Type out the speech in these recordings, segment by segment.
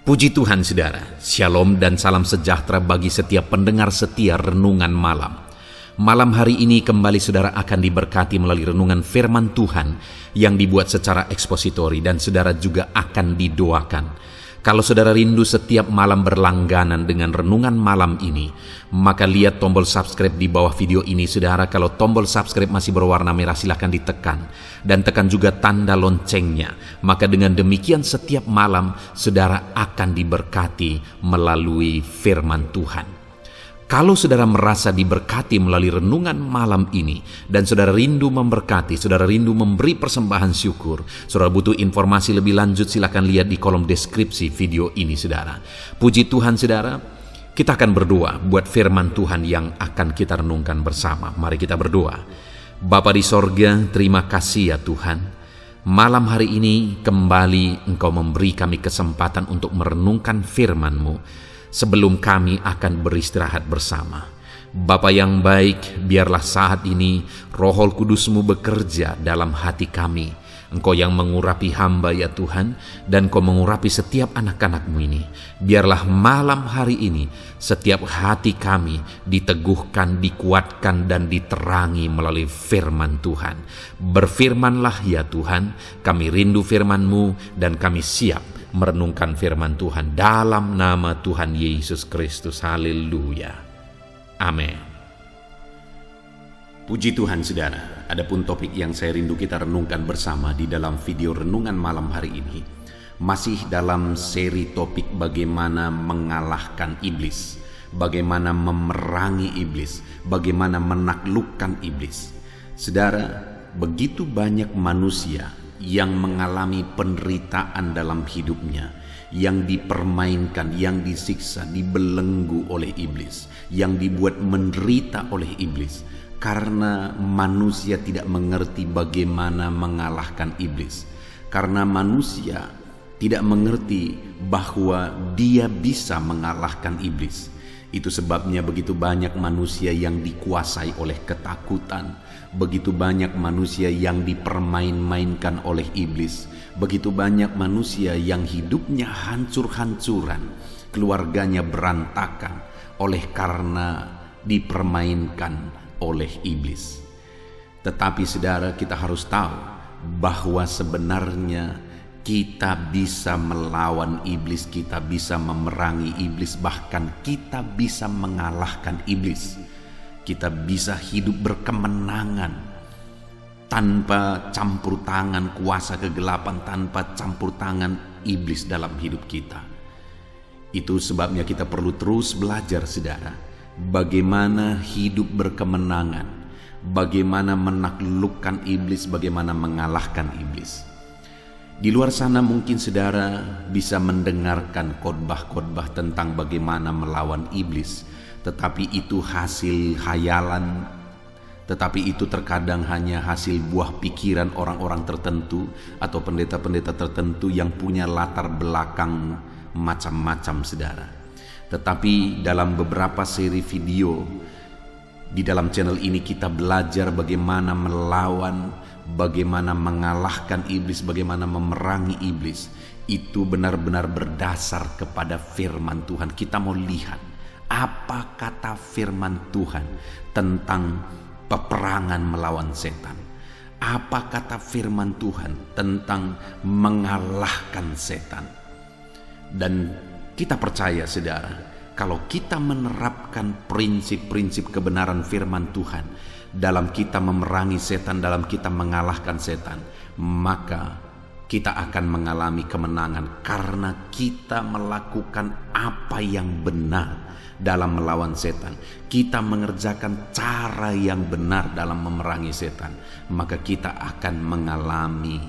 Puji Tuhan saudara, shalom dan salam sejahtera bagi setiap pendengar setia Renungan Malam. Malam hari ini kembali saudara akan diberkati melalui renungan firman Tuhan yang dibuat secara ekspositori dan saudara juga akan didoakan. Kalau saudara rindu setiap malam berlangganan dengan renungan malam ini, maka lihat tombol subscribe di bawah video ini saudara. Kalau tombol subscribe masih berwarna merah silahkan ditekan dan tekan juga tanda loncengnya. Maka dengan demikian setiap malam saudara akan diberkati melalui firman Tuhan. Kalau saudara merasa diberkati melalui renungan malam ini dan saudara rindu memberkati, saudara rindu memberi persembahan syukur, saudara butuh informasi lebih lanjut, silakan lihat di kolom deskripsi video ini saudara. Puji Tuhan saudara, kita akan berdoa buat firman Tuhan yang akan kita renungkan bersama. Mari kita berdoa. Bapa di sorga, terima kasih ya Tuhan. Malam hari ini kembali Engkau memberi kami kesempatan untuk merenungkan firman-Mu. Sebelum kami akan beristirahat bersama. Bapa yang baik, biarlah saat ini Roh Kudus-Mu bekerja dalam hati kami. Engkau yang mengurapi hamba ya Tuhan, dan Engkau mengurapi setiap anak-anak-Mu ini. Biarlah malam hari ini setiap hati kami diteguhkan, dikuatkan, dan diterangi melalui firman Tuhan. Berfirmanlah ya Tuhan, kami rindu firman-Mu dan kami siap merenungkan firman Tuhan dalam nama Tuhan Yesus Kristus. Haleluya. Amin. Puji Tuhan saudara, adapun topik yang saya rindu kita renungkan bersama di dalam video renungan malam hari ini masih dalam seri topik bagaimana mengalahkan iblis, bagaimana memerangi iblis, bagaimana menaklukkan iblis. Saudara, begitu banyak manusia yang mengalami penderitaan dalam hidupnya, yang dipermainkan, yang disiksa, dibelenggu oleh iblis, yang dibuat menderita oleh iblis, karena manusia tidak mengerti bagaimana mengalahkan iblis, karena manusia tidak mengerti bahwa dia bisa mengalahkan iblis. Itu sebabnya begitu banyak manusia yang dikuasai oleh ketakutan, begitu banyak manusia yang dipermain-mainkan oleh iblis, begitu banyak manusia yang hidupnya hancur-hancuran, keluarganya berantakan oleh karena dipermainkan oleh iblis. Tetapi saudara, kita harus tahu bahwa sebenarnya kita bisa melawan iblis, kita bisa memerangi iblis, bahkan kita bisa mengalahkan iblis. Kita bisa hidup berkemenangan tanpa campur tangan kuasa kegelapan, tanpa campur tangan iblis dalam hidup kita. Itu sebabnya kita perlu terus belajar saudara, bagaimana hidup berkemenangan, bagaimana menaklukkan iblis, bagaimana mengalahkan iblis. Di luar sana mungkin saudara bisa mendengarkan khotbah-khotbah tentang bagaimana melawan iblis, tetapi itu hasil hayalan, tetapi itu terkadang hanya hasil buah pikiran orang-orang tertentu atau pendeta-pendeta tertentu yang punya latar belakang macam-macam saudara. Tetapi dalam beberapa seri video di dalam channel ini kita belajar bagaimana melawan, bagaimana mengalahkan iblis, bagaimana memerangi iblis. Itu benar-benar berdasar kepada firman Tuhan. Kita mau lihat apa kata firman Tuhan tentang peperangan melawan setan. Apa kata firman Tuhan tentang mengalahkan setan. Dan kita percaya saudara, kalau kita menerapkan prinsip-prinsip kebenaran firman Tuhan dalam kita memerangi setan, dalam kita mengalahkan setan, maka kita akan mengalami kemenangan karena kita melakukan apa yang benar dalam melawan setan. Kita mengerjakan cara yang benar dalam memerangi setan, maka kita akan mengalami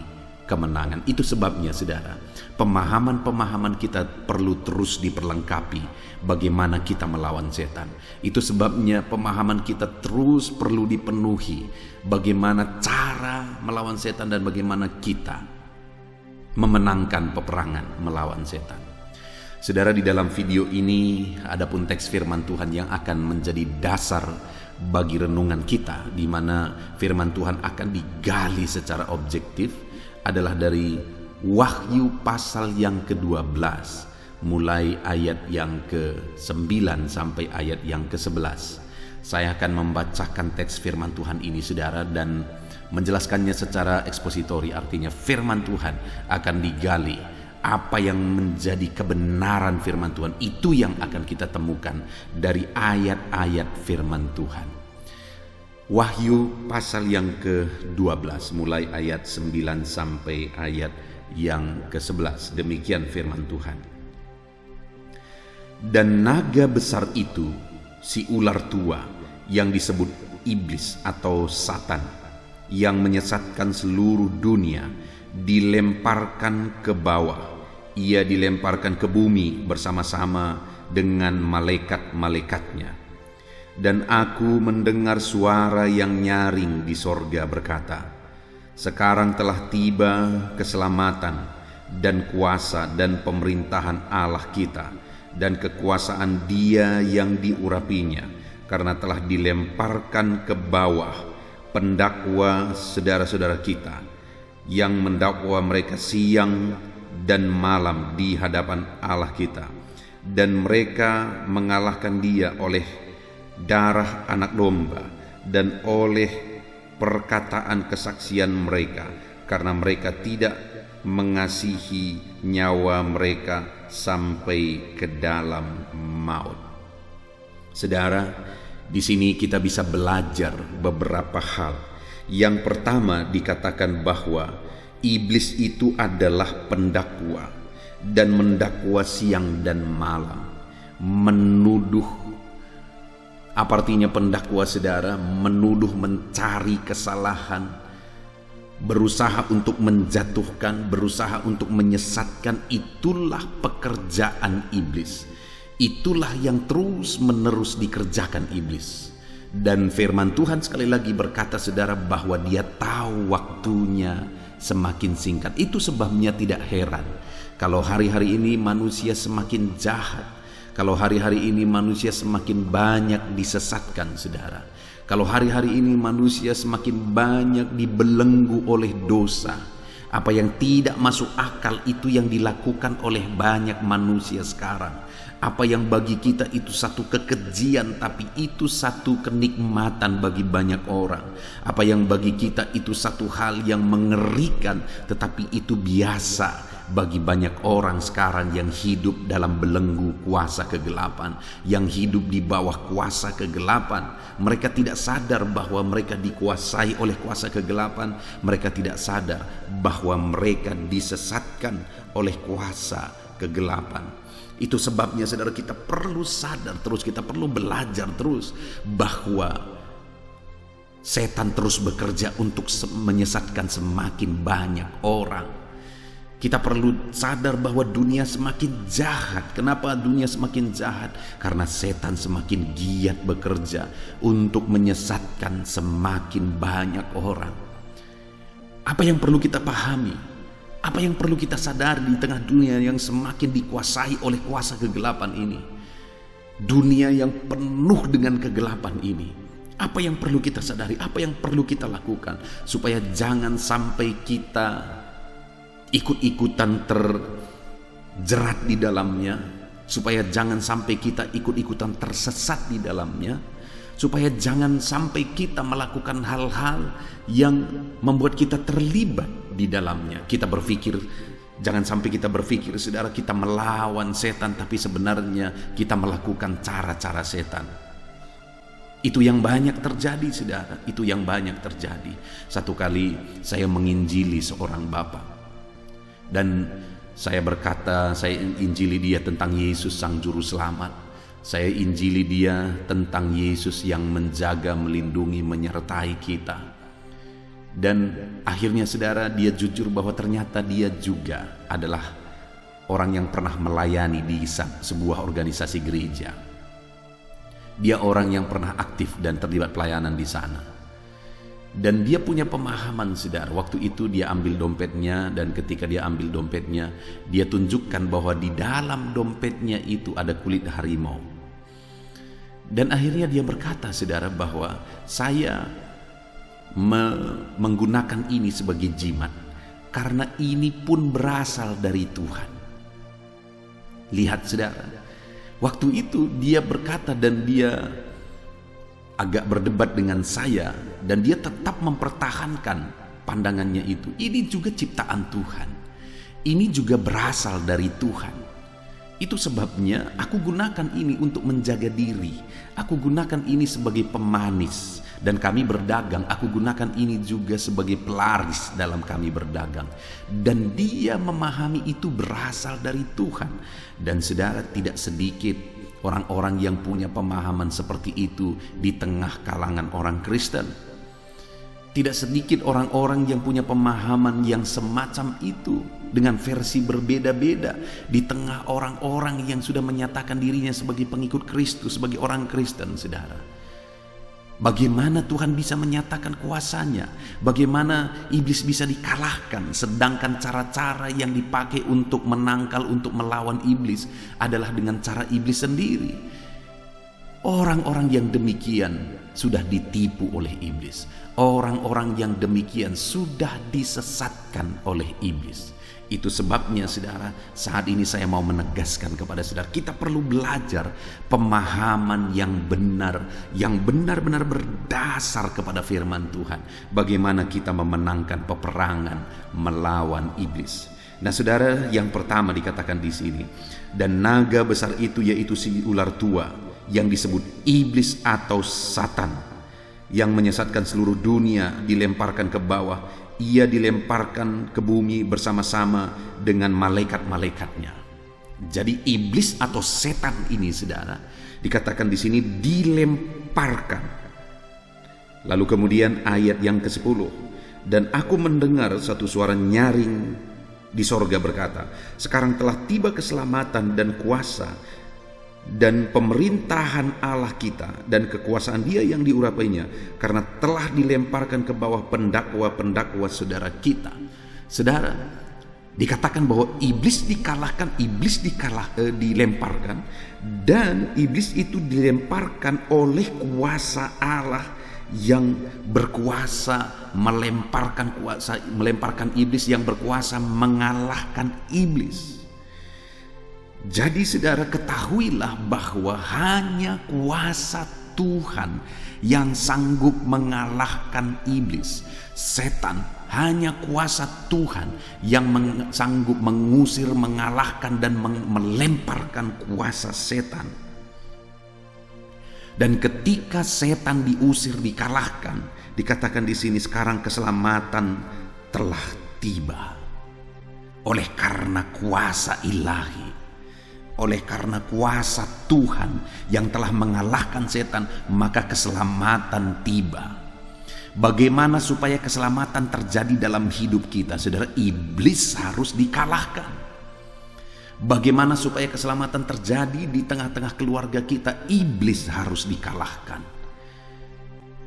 kemenangan. Itu sebabnya saudara, pemahaman-pemahaman kita perlu terus diperlengkapi bagaimana kita melawan setan. Itu sebabnya pemahaman kita terus perlu dipenuhi bagaimana cara melawan setan dan bagaimana kita memenangkan peperangan melawan setan. Saudara, di dalam video ini adapun teks firman Tuhan yang akan menjadi dasar bagi renungan kita, di mana firman Tuhan akan digali secara objektif, adalah dari Wahyu pasal yang ke-12 mulai ayat yang ke-9 sampai ayat yang ke-11. Saya akan membacakan teks firman Tuhan ini saudara dan menjelaskannya secara ekspositori, artinya firman Tuhan akan digali. Apa yang menjadi kebenaran firman Tuhan itu yang akan kita temukan dari ayat-ayat firman Tuhan. Wahyu pasal yang ke-12 mulai ayat 9 sampai ayat yang ke-11. Demikian firman Tuhan. Dan naga besar itu, si ular tua yang disebut iblis atau Satan, yang menyesatkan seluruh dunia, dilemparkan ke bawah. Ia dilemparkan ke bumi bersama-sama dengan malaikat-malaikatnya. Dan aku mendengar suara yang nyaring di sorga berkata, sekarang telah tiba keselamatan dan kuasa dan pemerintahan Allah kita dan kekuasaan Dia yang diurapinya, karena telah dilemparkan ke bawah pendakwa saudara-saudara kita yang mendakwa mereka siang dan malam di hadapan Allah kita, dan mereka mengalahkan Dia oleh darah anak domba dan oleh perkataan kesaksian mereka, karena mereka tidak mengasihi nyawa mereka sampai ke dalam maut. Saudara, di sini kita bisa belajar beberapa hal. Yang pertama dikatakan bahwa iblis itu adalah pendakwa dan mendakwa siang dan malam, menuduh. Apa artinya pendakwa saudara? Menuduh, mencari kesalahan, berusaha untuk menjatuhkan, berusaha untuk menyesatkan. Itulah pekerjaan iblis. Itulah yang terus menerus dikerjakan iblis. Dan firman Tuhan sekali lagi berkata saudara bahwa Dia tahu waktunya semakin singkat. Itu sebabnya tidak heran kalau hari-hari ini manusia semakin jahat, kalau hari-hari ini manusia semakin banyak disesatkan saudara, kalau hari-hari ini manusia semakin banyak dibelenggu oleh dosa. Apa yang tidak masuk akal itu yang dilakukan oleh banyak manusia sekarang. Apa yang bagi kita itu satu kekejian, tapi itu satu kenikmatan bagi banyak orang. Apa yang bagi kita itu satu hal yang mengerikan, tetapi itu biasa bagi banyak orang sekarang yang hidup dalam belenggu kuasa kegelapan, yang hidup di bawah kuasa kegelapan. Mereka tidak sadar bahwa mereka dikuasai oleh kuasa kegelapan. Mereka tidak sadar bahwa mereka disesatkan oleh kuasa kegelapan. Itu sebabnya saudara, kita perlu sadar terus, kita perlu belajar terus bahwa setan terus bekerja untuk menyesatkan semakin banyak orang. Kita perlu sadar bahwa dunia semakin jahat. Kenapa dunia semakin jahat? Karena setan semakin giat bekerja untuk menyesatkan semakin banyak orang. Apa yang perlu kita pahami? Apa yang perlu kita sadari di tengah dunia yang semakin dikuasai oleh kuasa kegelapan ini? Dunia yang penuh dengan kegelapan ini. Apa yang perlu kita sadari? Apa yang perlu kita lakukan supaya jangan sampai kita ikut-ikutan terjerat di dalamnya, supaya jangan sampai kita ikut-ikutan tersesat di dalamnya, supaya jangan sampai kita melakukan hal-hal yang membuat kita terlibat di dalamnya. Kita berpikir, jangan sampai kita berpikir saudara, kita melawan setan, tapi sebenarnya kita melakukan cara-cara setan. Itu yang banyak terjadi saudara, itu yang banyak terjadi. Satu kali saya menginjili seorang bapak, dan saya berkata, saya injili dia tentang Yesus Sang Juru Selamat. Saya injili dia tentang Yesus yang menjaga, melindungi, menyertai kita. Dan akhirnya saudara, dia jujur bahwa ternyata dia juga adalah orang yang pernah melayani di sebuah organisasi gereja. Dia orang yang pernah aktif dan terlibat pelayanan di sana. Dan dia punya pemahaman saudara. Waktu itu dia ambil dompetnya, dan ketika dia ambil dompetnya, dia tunjukkan bahwa di dalam dompetnya itu ada kulit harimau. Dan akhirnya dia berkata saudara bahwa saya menggunakan ini sebagai jimat karena ini pun berasal dari Tuhan. Lihat saudara, waktu itu dia berkata dan dia agak berdebat dengan saya, dan dia tetap mempertahankan pandangannya itu. Ini juga ciptaan Tuhan, ini juga berasal dari Tuhan. Itu sebabnya aku gunakan ini untuk menjaga diri. Aku gunakan ini sebagai pemanis. Dan kami berdagang, aku gunakan ini juga sebagai pelaris dalam kami berdagang. Dan dia memahami itu berasal dari Tuhan. Dan saudara, tidak sedikit orang-orang yang punya pemahaman seperti itu di tengah kalangan orang Kristen. Tidak sedikit orang-orang yang punya pemahaman yang semacam itu dengan versi berbeda-beda di tengah orang-orang yang sudah menyatakan dirinya sebagai pengikut Kristus, sebagai orang Kristen, saudara. Bagaimana Tuhan bisa menyatakan kuasanya? Bagaimana iblis bisa dikalahkan? Sedangkan cara-cara yang dipakai untuk menangkal, untuk melawan iblis adalah dengan cara iblis sendiri. Orang-orang yang demikian sudah ditipu oleh iblis. Orang-orang yang demikian sudah disesatkan oleh iblis. Itu sebabnya saudara, saat ini saya mau menegaskan kepada saudara, kita perlu belajar pemahaman yang benar, yang benar-benar berdasar kepada firman Tuhan. Bagaimana kita memenangkan peperangan melawan iblis. Nah saudara, yang pertama dikatakan di sini, dan naga besar itu yaitu si ular tua yang disebut iblis atau Satan, yang menyesatkan seluruh dunia, dilemparkan ke bawah. Ia dilemparkan ke bumi bersama-sama dengan malaikat-malaikatnya. Jadi iblis atau setan ini saudara, dikatakan di sini dilemparkan. Lalu kemudian ayat yang ke-10, dan aku mendengar satu suara nyaring di sorga berkata, sekarang telah tiba keselamatan dan kuasa dan pemerintahan Allah kita dan kekuasaan Dia yang diurapainya, karena telah dilemparkan ke bawah pendakwa-pendakwa saudara kita. Saudara, dikatakan bahwa iblis dikalahkan, dilemparkan, dan iblis itu dilemparkan oleh kuasa Allah yang berkuasa melemparkan iblis, yang berkuasa mengalahkan iblis. Jadi saudara, ketahuilah bahwa hanya kuasa Tuhan yang sanggup mengalahkan iblis, setan. Hanya kuasa Tuhan yang sanggup mengusir, mengalahkan, dan melemparkan kuasa setan. Dan ketika setan diusir, dikalahkan, dikatakan di sini sekarang keselamatan telah tiba. Oleh karena kuasa ilahi, oleh karena kuasa Tuhan yang telah mengalahkan setan, maka keselamatan tiba. Bagaimana supaya keselamatan terjadi dalam hidup kita? Saudara, iblis harus dikalahkan. Bagaimana supaya keselamatan terjadi di tengah-tengah keluarga kita? Iblis harus dikalahkan.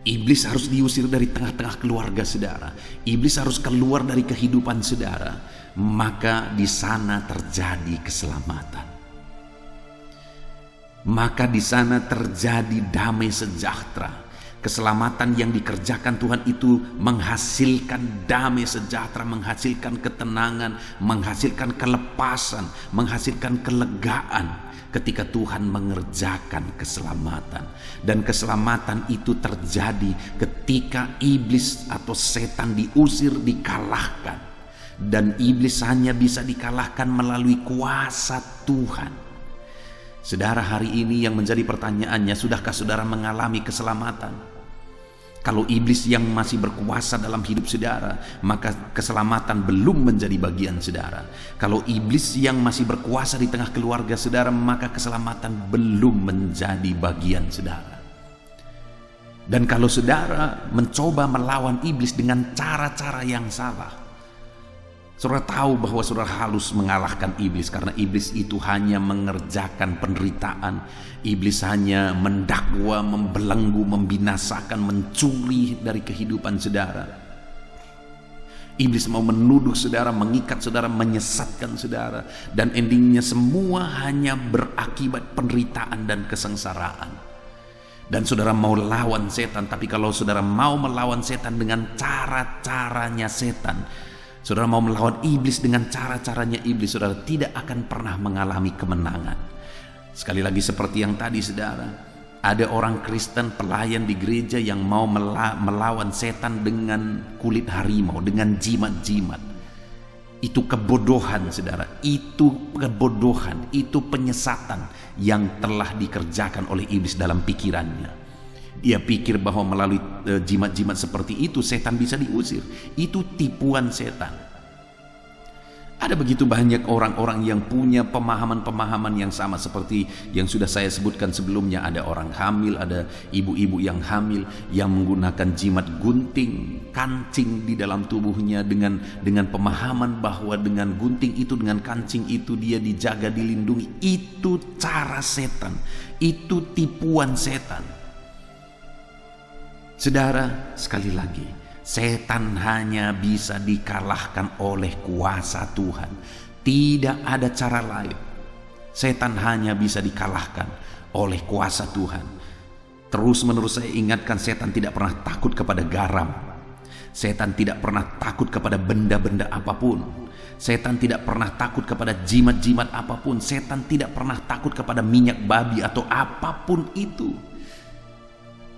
Iblis harus diusir dari tengah-tengah keluarga saudara. Iblis harus keluar dari kehidupan saudara. Maka di sana terjadi keselamatan. Maka di sana terjadi damai sejahtera. Keselamatan yang dikerjakan Tuhan itu menghasilkan damai sejahtera, menghasilkan ketenangan, menghasilkan kelepasan, menghasilkan kelegaan ketika Tuhan mengerjakan keselamatan. Dan keselamatan itu terjadi ketika iblis atau setan diusir, dikalahkan. Dan iblis hanya bisa dikalahkan melalui kuasa Tuhan. Saudara, hari ini yang menjadi pertanyaannya, sudahkah saudara mengalami keselamatan? Kalau iblis yang masih berkuasa dalam hidup saudara, maka keselamatan belum menjadi bagian saudara. Kalau iblis yang masih berkuasa di tengah keluarga saudara, maka keselamatan belum menjadi bagian saudara. Dan kalau saudara mencoba melawan iblis dengan cara-cara yang salah, saudara tahu bahwa saudara harus mengalahkan iblis, karena iblis itu hanya mengerjakan penderitaan. Iblis hanya mendakwa, membelenggu, membinasakan, mencuri dari kehidupan saudara. Iblis mau menuduh saudara, mengikat saudara, menyesatkan saudara. Dan endingnya semua hanya berakibat penderitaan dan kesengsaraan. Dan saudara mau lawan setan, tapi kalau saudara mau melawan setan dengan cara-caranya setan, Saudara mau melawan iblis dengan cara-caranya iblis, saudara tidak akan pernah mengalami kemenangan. Sekali lagi seperti yang tadi saudara, ada orang Kristen pelayan di gereja yang mau melawan setan dengan kulit harimau, dengan jimat-jimat. Itu kebodohan saudara, itu kebodohan, itu penyesatan yang telah dikerjakan oleh iblis dalam pikirannya. Dia pikir bahwa melalui jimat-jimat seperti itu setan bisa diusir. Itu tipuan setan. Ada begitu banyak orang-orang yang punya pemahaman-pemahaman yang sama seperti yang sudah saya sebutkan sebelumnya. Ada orang hamil, ada ibu-ibu yang hamil yang menggunakan jimat gunting, kancing di dalam tubuhnya dengan pemahaman bahwa dengan gunting itu, dengan kancing itu dia dijaga, dilindungi. Itu cara setan, itu tipuan setan. Saudara, sekali lagi, setan hanya bisa dikalahkan oleh kuasa Tuhan. Tidak ada cara lain. Setan hanya bisa dikalahkan oleh kuasa Tuhan. Terus menerus saya ingatkan, setan tidak pernah takut kepada garam. Setan tidak pernah takut kepada benda-benda apapun. Setan tidak pernah takut kepada jimat-jimat apapun. Setan tidak pernah takut kepada minyak babi atau apapun itu.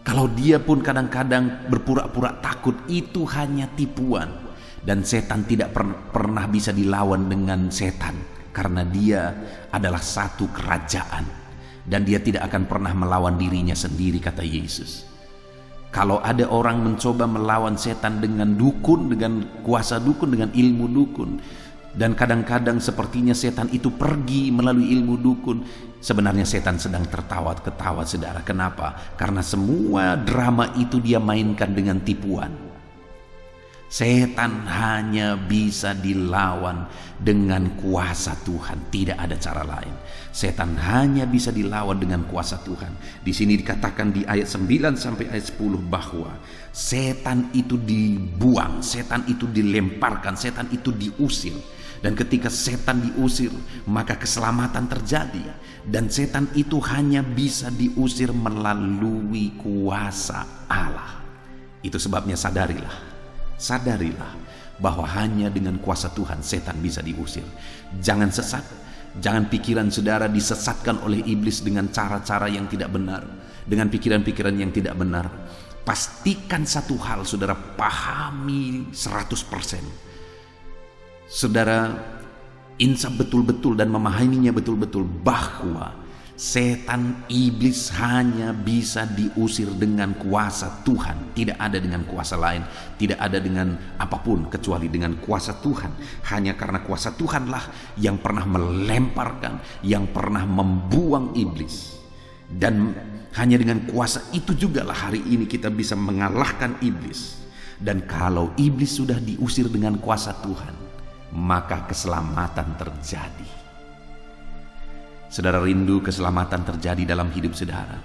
Kalau dia pun kadang-kadang berpura-pura takut, itu hanya tipuan. Dan setan tidak pernah bisa dilawan dengan setan, karena dia adalah satu kerajaan. Dan dia tidak akan pernah melawan dirinya sendiri, kata Yesus. Kalau ada orang mencoba melawan setan dengan dukun, dengan kuasa dukun, dengan ilmu dukun, dan kadang-kadang sepertinya setan itu pergi melalui ilmu dukun, sebenarnya setan sedang tertawa-ketawa saudara. Kenapa? Karena semua drama itu dia mainkan dengan tipuan. Setan hanya bisa dilawan dengan kuasa Tuhan, tidak ada cara lain. Setan hanya bisa dilawan dengan kuasa Tuhan. Di sini dikatakan di ayat 9 sampai ayat 10 bahwa setan itu dibuang, setan itu dilemparkan, setan itu diusir. Dan ketika setan diusir, maka keselamatan terjadi. Dan setan itu hanya bisa diusir melalui kuasa Allah. Itu sebabnya sadarilah bahwa hanya dengan kuasa Tuhan setan bisa diusir. Jangan sesat, jangan pikiran saudara disesatkan oleh iblis dengan cara-cara yang tidak benar, dengan pikiran-pikiran yang tidak benar. Pastikan satu hal, saudara pahami 100%. Saudara insaf betul-betul dan memahaminya betul-betul bahwa setan iblis hanya bisa diusir dengan kuasa Tuhan. Tidak ada dengan kuasa lain, tidak ada dengan apapun kecuali dengan kuasa Tuhan. Hanya karena kuasa Tuhanlah yang pernah melemparkan, yang pernah membuang iblis. Dan hanya dengan kuasa itu jugalah hari ini kita bisa mengalahkan iblis. Dan kalau iblis sudah diusir dengan kuasa Tuhan, maka keselamatan terjadi. Saudara rindu keselamatan terjadi dalam hidup saudara,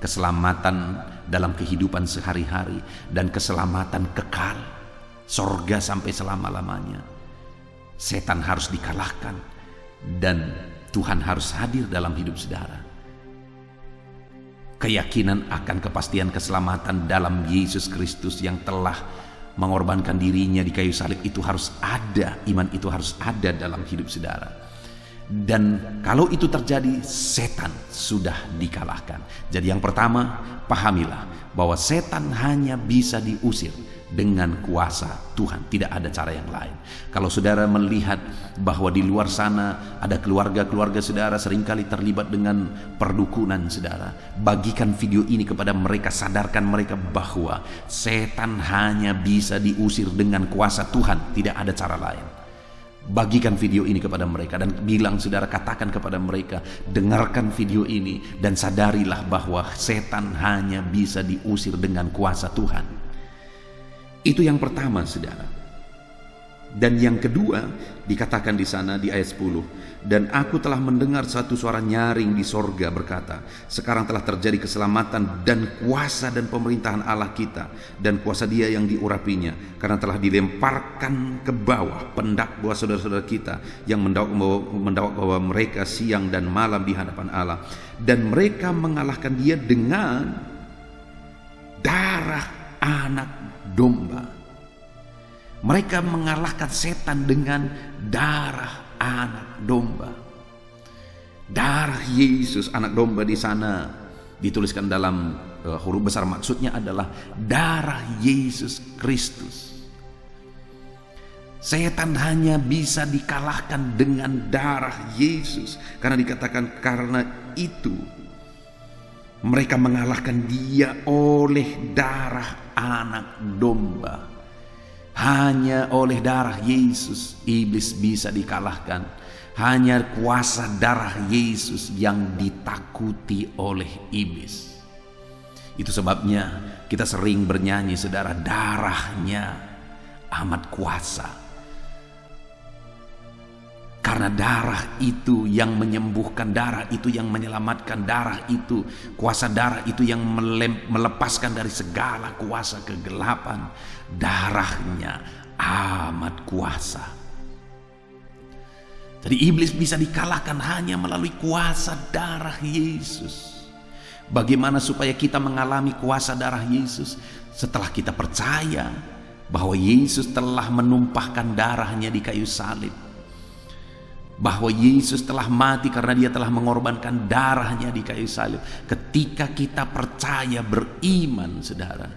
keselamatan dalam kehidupan sehari-hari, dan keselamatan kekal, sorga sampai selama-lamanya. Setan harus dikalahkan dan Tuhan harus hadir dalam hidup saudara. Keyakinan akan kepastian keselamatan dalam Yesus Kristus yang telah mengorbankan dirinya di kayu salib itu harus ada. Iman itu harus ada dalam hidup saudara. Dan kalau itu terjadi, setan sudah dikalahkan. Jadi yang pertama, pahamilah bahwa setan hanya bisa diusir dengan kuasa Tuhan. Tidak ada cara yang lain. Kalau saudara melihat bahwa di luar sana ada keluarga-keluarga saudara seringkali terlibat dengan perdukunan saudara, bagikan video ini kepada mereka, sadarkan mereka bahwa setan hanya bisa diusir dengan kuasa Tuhan. Tidak ada cara lain. Bagikan video ini kepada mereka dan bilang, saudara, katakan kepada mereka, dengarkan video ini dan sadarilah bahwa setan hanya bisa diusir dengan kuasa Tuhan. Itu yang pertama, saudara. Dan yang kedua dikatakan di sana di ayat 10, dan aku telah mendengar satu suara nyaring di sorga berkata, sekarang telah terjadi keselamatan dan kuasa dan pemerintahan Allah kita dan kuasa Dia yang diurapinya, karena telah dilemparkan ke bawah pendakwa saudara-saudara kita yang mendakwa bahwa mereka siang dan malam di hadapan Allah, dan mereka mengalahkan Dia dengan darah anak domba. Mereka mengalahkan setan dengan darah anak domba. Darah Yesus anak domba di sana dituliskan dalam huruf besar, maksudnya adalah darah Yesus Kristus. Setan hanya bisa dikalahkan dengan darah Yesus, karena dikatakan karena itu mereka mengalahkan dia oleh darah anak domba. Hanya oleh darah Yesus iblis bisa dikalahkan. Hanya kuasa darah Yesus yang ditakuti oleh iblis. Itu sebabnya kita sering bernyanyi, saudara, darahnya amat kuasa. Karena darah itu yang menyembuhkan, darah itu yang menyelamatkan, darah itu, kuasa darah itu yang melepaskan dari segala kuasa kegelapan. Darahnya amat kuasa. Jadi iblis bisa dikalahkan hanya melalui kuasa darah Yesus. Bagaimana supaya kita mengalami kuasa darah Yesus? Setelah kita percaya bahwa Yesus telah menumpahkan darahnya di kayu salib, bahwa Yesus telah mati karena dia telah mengorbankan darahnya di kayu salib. Ketika kita percaya, beriman, saudara,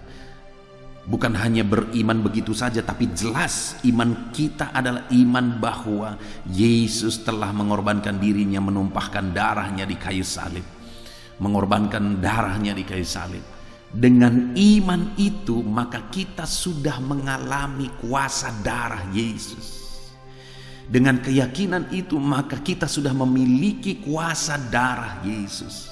bukan hanya beriman begitu saja, tapi jelas iman kita adalah iman bahwa Yesus telah mengorbankan dirinya, menumpahkan darahnya di kayu salib, mengorbankan darahnya di kayu salib. Dengan iman itu maka kita sudah mengalami kuasa darah Yesus. Dengan keyakinan itu maka kita sudah memiliki kuasa darah Yesus.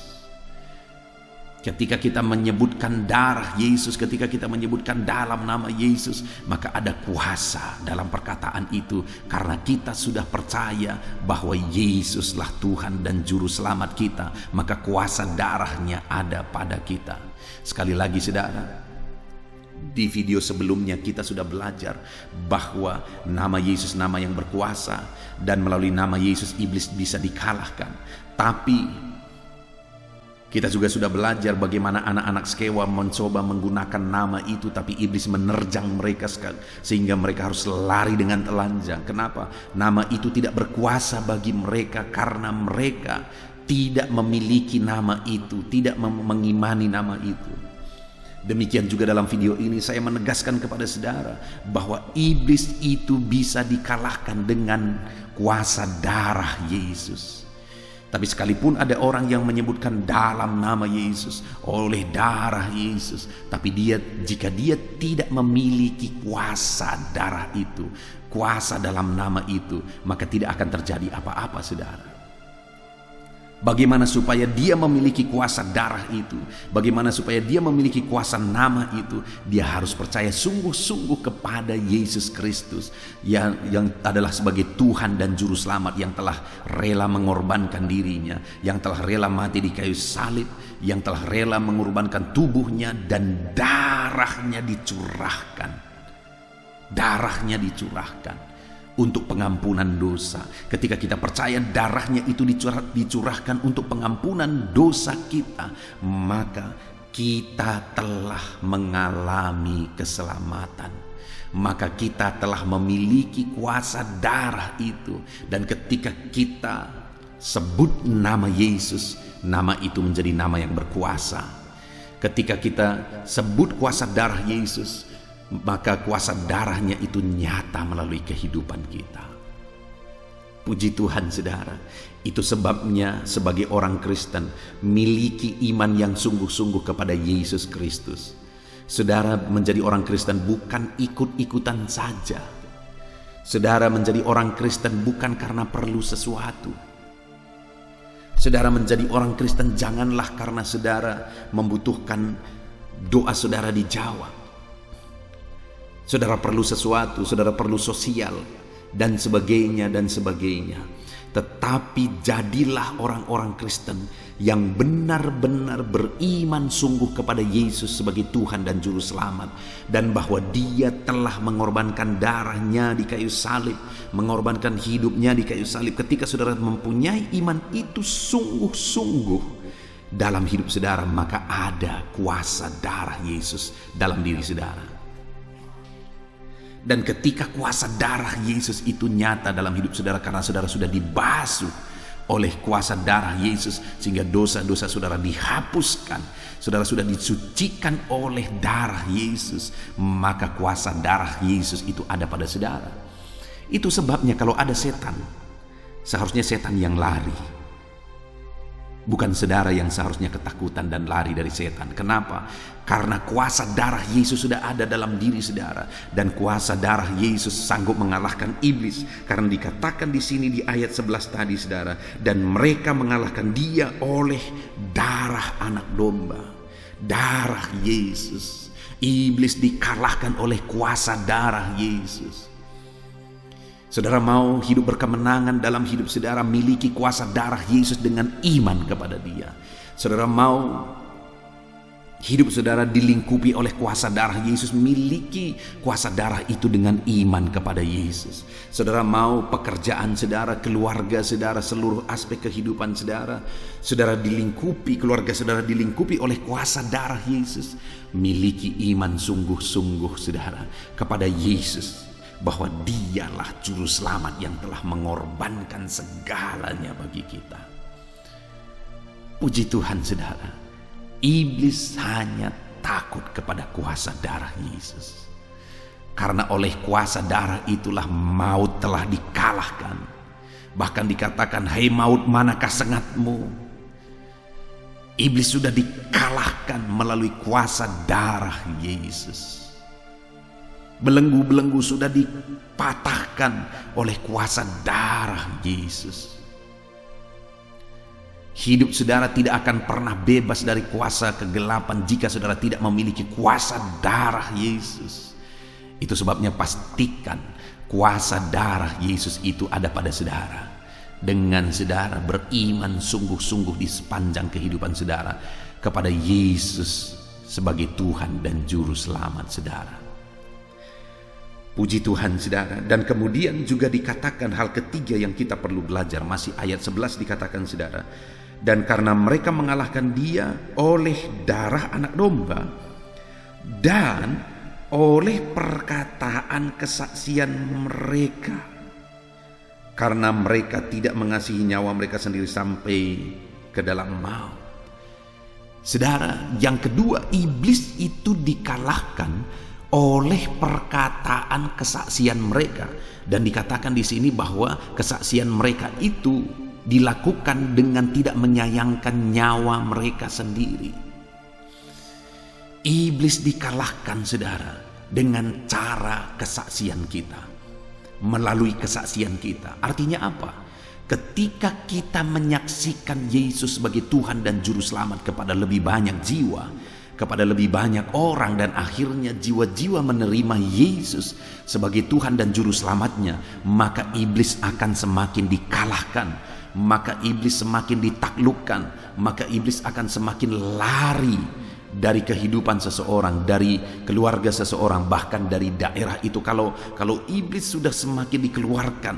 Ketika kita menyebutkan darah Yesus, ketika kita menyebutkan dalam nama Yesus, maka ada kuasa dalam perkataan itu, karena kita sudah percaya bahwa Yesuslah Tuhan dan Juru Selamat kita, maka kuasa darahnya ada pada kita. Sekali lagi, saudara, di video sebelumnya kita sudah belajar bahwa nama Yesus nama yang berkuasa, dan melalui nama Yesus iblis bisa dikalahkan. Tapi kita juga sudah belajar bagaimana anak-anak Skewa mencoba menggunakan nama itu, tapi iblis menerjang mereka sehingga mereka harus lari dengan telanjang. Kenapa? Nama itu tidak berkuasa bagi mereka karena mereka tidak memiliki nama itu, tidak mengimani nama itu. Demikian juga dalam video ini saya menegaskan kepada saudara bahwa iblis itu bisa dikalahkan dengan kuasa darah Yesus. Tapi sekalipun ada orang yang menyebutkan dalam nama Yesus, oleh darah Yesus, tapi jika dia tidak memiliki kuasa darah itu, kuasa dalam nama itu, maka tidak akan terjadi apa-apa, saudara. Bagaimana supaya dia memiliki kuasa darah itu? Bagaimana supaya dia memiliki kuasa nama itu? Dia harus percaya sungguh-sungguh kepada Yesus Kristus yang adalah sebagai Tuhan dan Juru Selamat, yang telah rela mengorbankan dirinya, yang telah rela mati di kayu salib, yang telah rela mengorbankan tubuhnya dan darahnya dicurahkan. Darahnya dicurahkan untuk pengampunan dosa. Ketika kita percaya darahnya itu dicurahkan untuk pengampunan dosa kita, maka kita telah mengalami keselamatan. Maka kita telah memiliki kuasa darah itu. Dan ketika kita sebut nama Yesus, nama itu menjadi nama yang berkuasa. Ketika kita sebut kuasa darah Yesus, maka kuasa darahnya itu nyata melalui kehidupan kita. Puji Tuhan, saudara. Itu sebabnya sebagai orang Kristen miliki iman yang sungguh-sungguh kepada Yesus Kristus. Saudara menjadi orang Kristen bukan ikut-ikutan saja. Saudara menjadi orang Kristen bukan karena perlu sesuatu. Saudara menjadi orang Kristen janganlah karena saudara membutuhkan doa saudara dijawab. Saudara perlu sesuatu, saudara perlu sosial, dan sebagainya, dan sebagainya. Tetapi jadilah orang-orang Kristen yang benar-benar beriman sungguh kepada Yesus sebagai Tuhan dan Juru Selamat, dan bahwa Dia telah mengorbankan darahnya di kayu salib, mengorbankan hidupnya di kayu salib. Ketika saudara mempunyai iman itu sungguh-sungguh dalam hidup saudara, maka ada kuasa darah Yesus dalam diri saudara. Dan ketika kuasa darah Yesus itu nyata dalam hidup saudara, karena saudara sudah dibasuh oleh kuasa darah Yesus, sehingga dosa-dosa saudara dihapuskan, saudara sudah disucikan oleh darah Yesus, maka kuasa darah Yesus itu ada pada saudara. Itu sebabnya kalau ada setan, seharusnya setan yang lari, bukan saudara yang seharusnya ketakutan dan lari dari setan. Kenapa? Karena kuasa darah Yesus sudah ada dalam diri saudara, dan kuasa darah Yesus sanggup mengalahkan iblis. Karena dikatakan di sini di ayat 11 tadi saudara, dan mereka mengalahkan dia oleh darah anak domba, darah Yesus. Iblis dikalahkan oleh kuasa darah Yesus. Saudara mau hidup berkemenangan dalam hidup saudara, miliki kuasa darah Yesus dengan iman kepada dia. Saudara mau hidup saudara dilingkupi oleh kuasa darah Yesus, miliki kuasa darah itu dengan iman kepada Yesus. Saudara mau pekerjaan saudara, keluarga saudara, seluruh aspek kehidupan saudara, saudara dilingkupi, keluarga saudara dilingkupi oleh kuasa darah Yesus. Miliki iman sungguh-sungguh saudara kepada Yesus, bahwa dialah juru selamat yang telah mengorbankan segalanya bagi kita. Puji Tuhan saudara, iblis hanya takut kepada kuasa darah Yesus. Karena oleh kuasa darah itulah maut telah dikalahkan. Bahkan dikatakan, hai maut, manakah sengatmu? Iblis sudah dikalahkan melalui kuasa darah Yesus. Belenggu-belenggu sudah dipatahkan oleh kuasa darah Yesus. Hidup saudara tidak akan pernah bebas dari kuasa kegelapan jika saudara tidak memiliki kuasa darah Yesus. Itu sebabnya pastikan kuasa darah Yesus itu ada pada saudara. Dengan saudara beriman sungguh-sungguh di sepanjang kehidupan saudara kepada Yesus sebagai Tuhan dan Juru Selamat saudara. Puji Tuhan saudara. Dan kemudian juga dikatakan hal ketiga yang kita perlu belajar, masih ayat 11 dikatakan saudara, dan karena mereka mengalahkan dia oleh darah anak domba dan oleh perkataan kesaksian mereka, karena mereka tidak mengasihi nyawa mereka sendiri sampai ke dalam maut. Saudara, yang kedua, iblis itu dikalahkan oleh perkataan kesaksian mereka, dan dikatakan di sini bahwa kesaksian mereka itu dilakukan dengan tidak menyayangkan nyawa mereka sendiri. Iblis dikalahkan saudara dengan cara kesaksian kita, melalui kesaksian kita. Artinya apa? Ketika kita menyaksikan Yesus sebagai Tuhan dan Juru Selamat kepada lebih banyak jiwa, kepada lebih banyak orang, dan akhirnya jiwa-jiwa menerima Yesus sebagai Tuhan dan Juru Selamatnya, maka iblis akan semakin dikalahkan, maka iblis semakin ditaklukkan, maka iblis akan semakin lari dari kehidupan seseorang, dari keluarga seseorang, bahkan dari daerah itu. Kalau iblis sudah semakin dikeluarkan,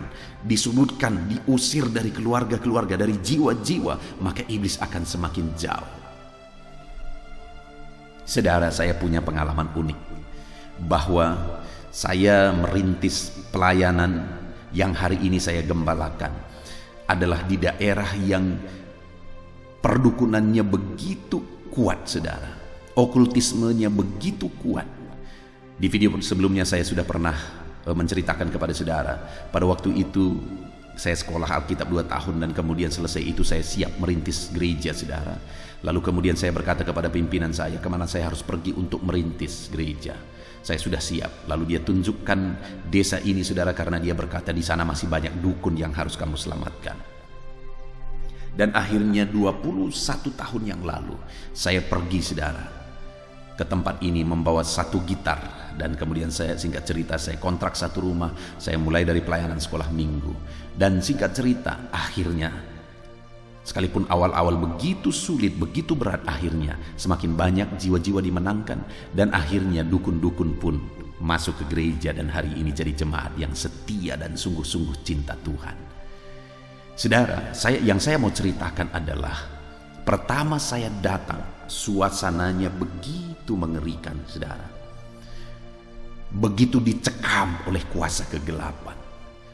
disudutkan, diusir dari keluarga-keluarga, dari jiwa-jiwa, maka iblis akan semakin jauh. Saudara, saya punya pengalaman unik bahwa saya merintis pelayanan yang hari ini saya gembalakan adalah di daerah yang perdukunannya begitu kuat saudara, okultismenya begitu kuat. Di video sebelumnya saya sudah pernah menceritakan kepada saudara, pada waktu itu saya sekolah Alkitab 2 tahun, dan kemudian selesai itu saya siap merintis gereja saudara. Lalu kemudian saya berkata kepada pimpinan saya, kemana saya harus pergi untuk merintis gereja. Saya sudah siap. Lalu dia tunjukkan desa ini saudara, karena dia berkata di sana masih banyak dukun yang harus kamu selamatkan. Dan akhirnya 21 tahun yang lalu saya pergi saudara ke tempat ini membawa satu gitar, dan kemudian saya, singkat cerita, saya kontrak satu rumah. Saya mulai dari pelayanan sekolah minggu, dan singkat cerita akhirnya, sekalipun awal-awal begitu sulit, begitu berat, akhirnya semakin banyak jiwa-jiwa dimenangkan, dan akhirnya dukun-dukun pun masuk ke gereja, dan hari ini jadi jemaat yang setia dan sungguh-sungguh cinta Tuhan. Saudara, yang saya mau ceritakan adalah, pertama saya datang, suasananya begitu mengerikan saudara. begitu dicekam oleh kuasa kegelapan.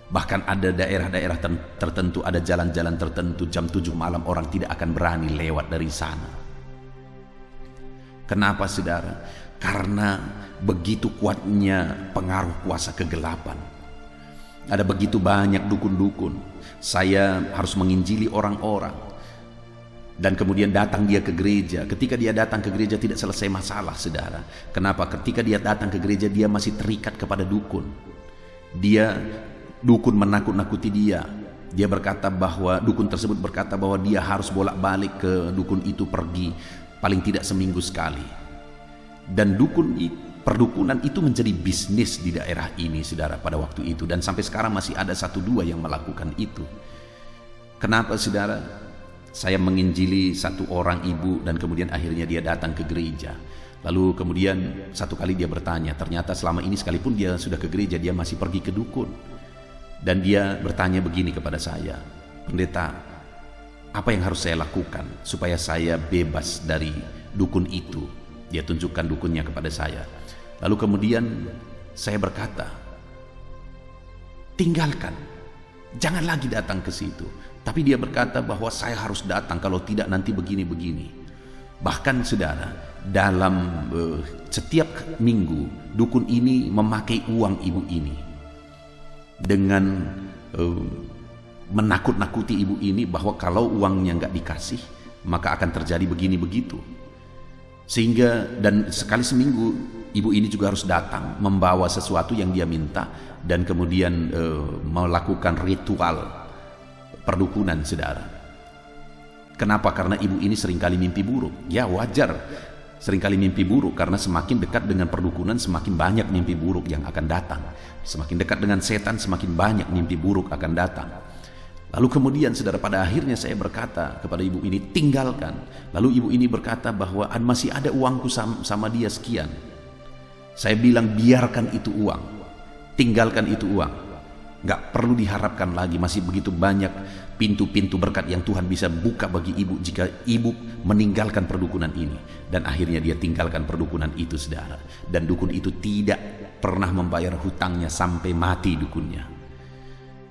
Bahkan ada daerah-daerah tertentu, ada jalan-jalan tertentu jam 7 malam orang tidak akan berani lewat dari sana. Kenapa saudara? Karena begitu kuatnya pengaruh kuasa kegelapan. Ada begitu banyak dukun-dukun. Saya harus menginjili orang-orang. Dan kemudian datang dia ke gereja. Ketika dia datang ke gereja tidak selesai masalah saudara. Kenapa? Ketika dia datang ke gereja dia masih terikat kepada dukun. Dukun menakut-nakuti dia. Dia berkata bahwa dukun tersebut berkata bahwa dia harus bolak-balik ke dukun itu, pergi paling tidak seminggu sekali. Dan perdukunan itu menjadi bisnis di daerah ini saudara pada waktu itu, dan sampai sekarang masih ada 1-2 yang melakukan itu. Kenapa saudara? Saya menginjili satu orang ibu dan kemudian akhirnya dia datang ke gereja. Lalu kemudian satu kali dia bertanya, ternyata selama ini sekalipun dia sudah ke gereja dia masih pergi ke dukun. Dan dia bertanya begini kepada saya, pendeta, apa yang harus saya lakukan supaya saya bebas dari dukun itu? Dia tunjukkan dukunnya kepada saya. Lalu kemudian saya berkata, tinggalkan, jangan lagi datang ke situ. Tapi dia berkata bahwa saya harus datang, kalau tidak nanti begini-begini. Bahkan saudara, dalam setiap minggu dukun ini memakai uang ibu ini dengan menakut-nakuti ibu ini bahwa kalau uangnya nggak dikasih maka akan terjadi begini begitu. Sehingga dan sekali seminggu ibu ini juga harus datang membawa sesuatu yang dia minta dan kemudian melakukan ritual perdukunan saudara. Kenapa? Karena ibu ini seringkali mimpi buruk. Ya wajar seringkali mimpi buruk, karena semakin dekat dengan perdukunan semakin banyak mimpi buruk yang akan datang. Semakin dekat dengan setan semakin banyak mimpi buruk akan datang. Lalu kemudian saudara, pada akhirnya saya berkata kepada ibu ini, tinggalkan. Lalu ibu ini berkata bahwa masih ada uangku sama dia sekian. Saya bilang biarkan itu uang, tinggalkan itu uang, gak perlu diharapkan lagi. Masih begitu banyak pintu-pintu berkat yang Tuhan bisa buka bagi ibu jika ibu meninggalkan perdukunan ini. Dan akhirnya dia tinggalkan perdukunan itu saudara. Dan dukun itu tidak pernah membayar hutangnya sampai mati dukunnya.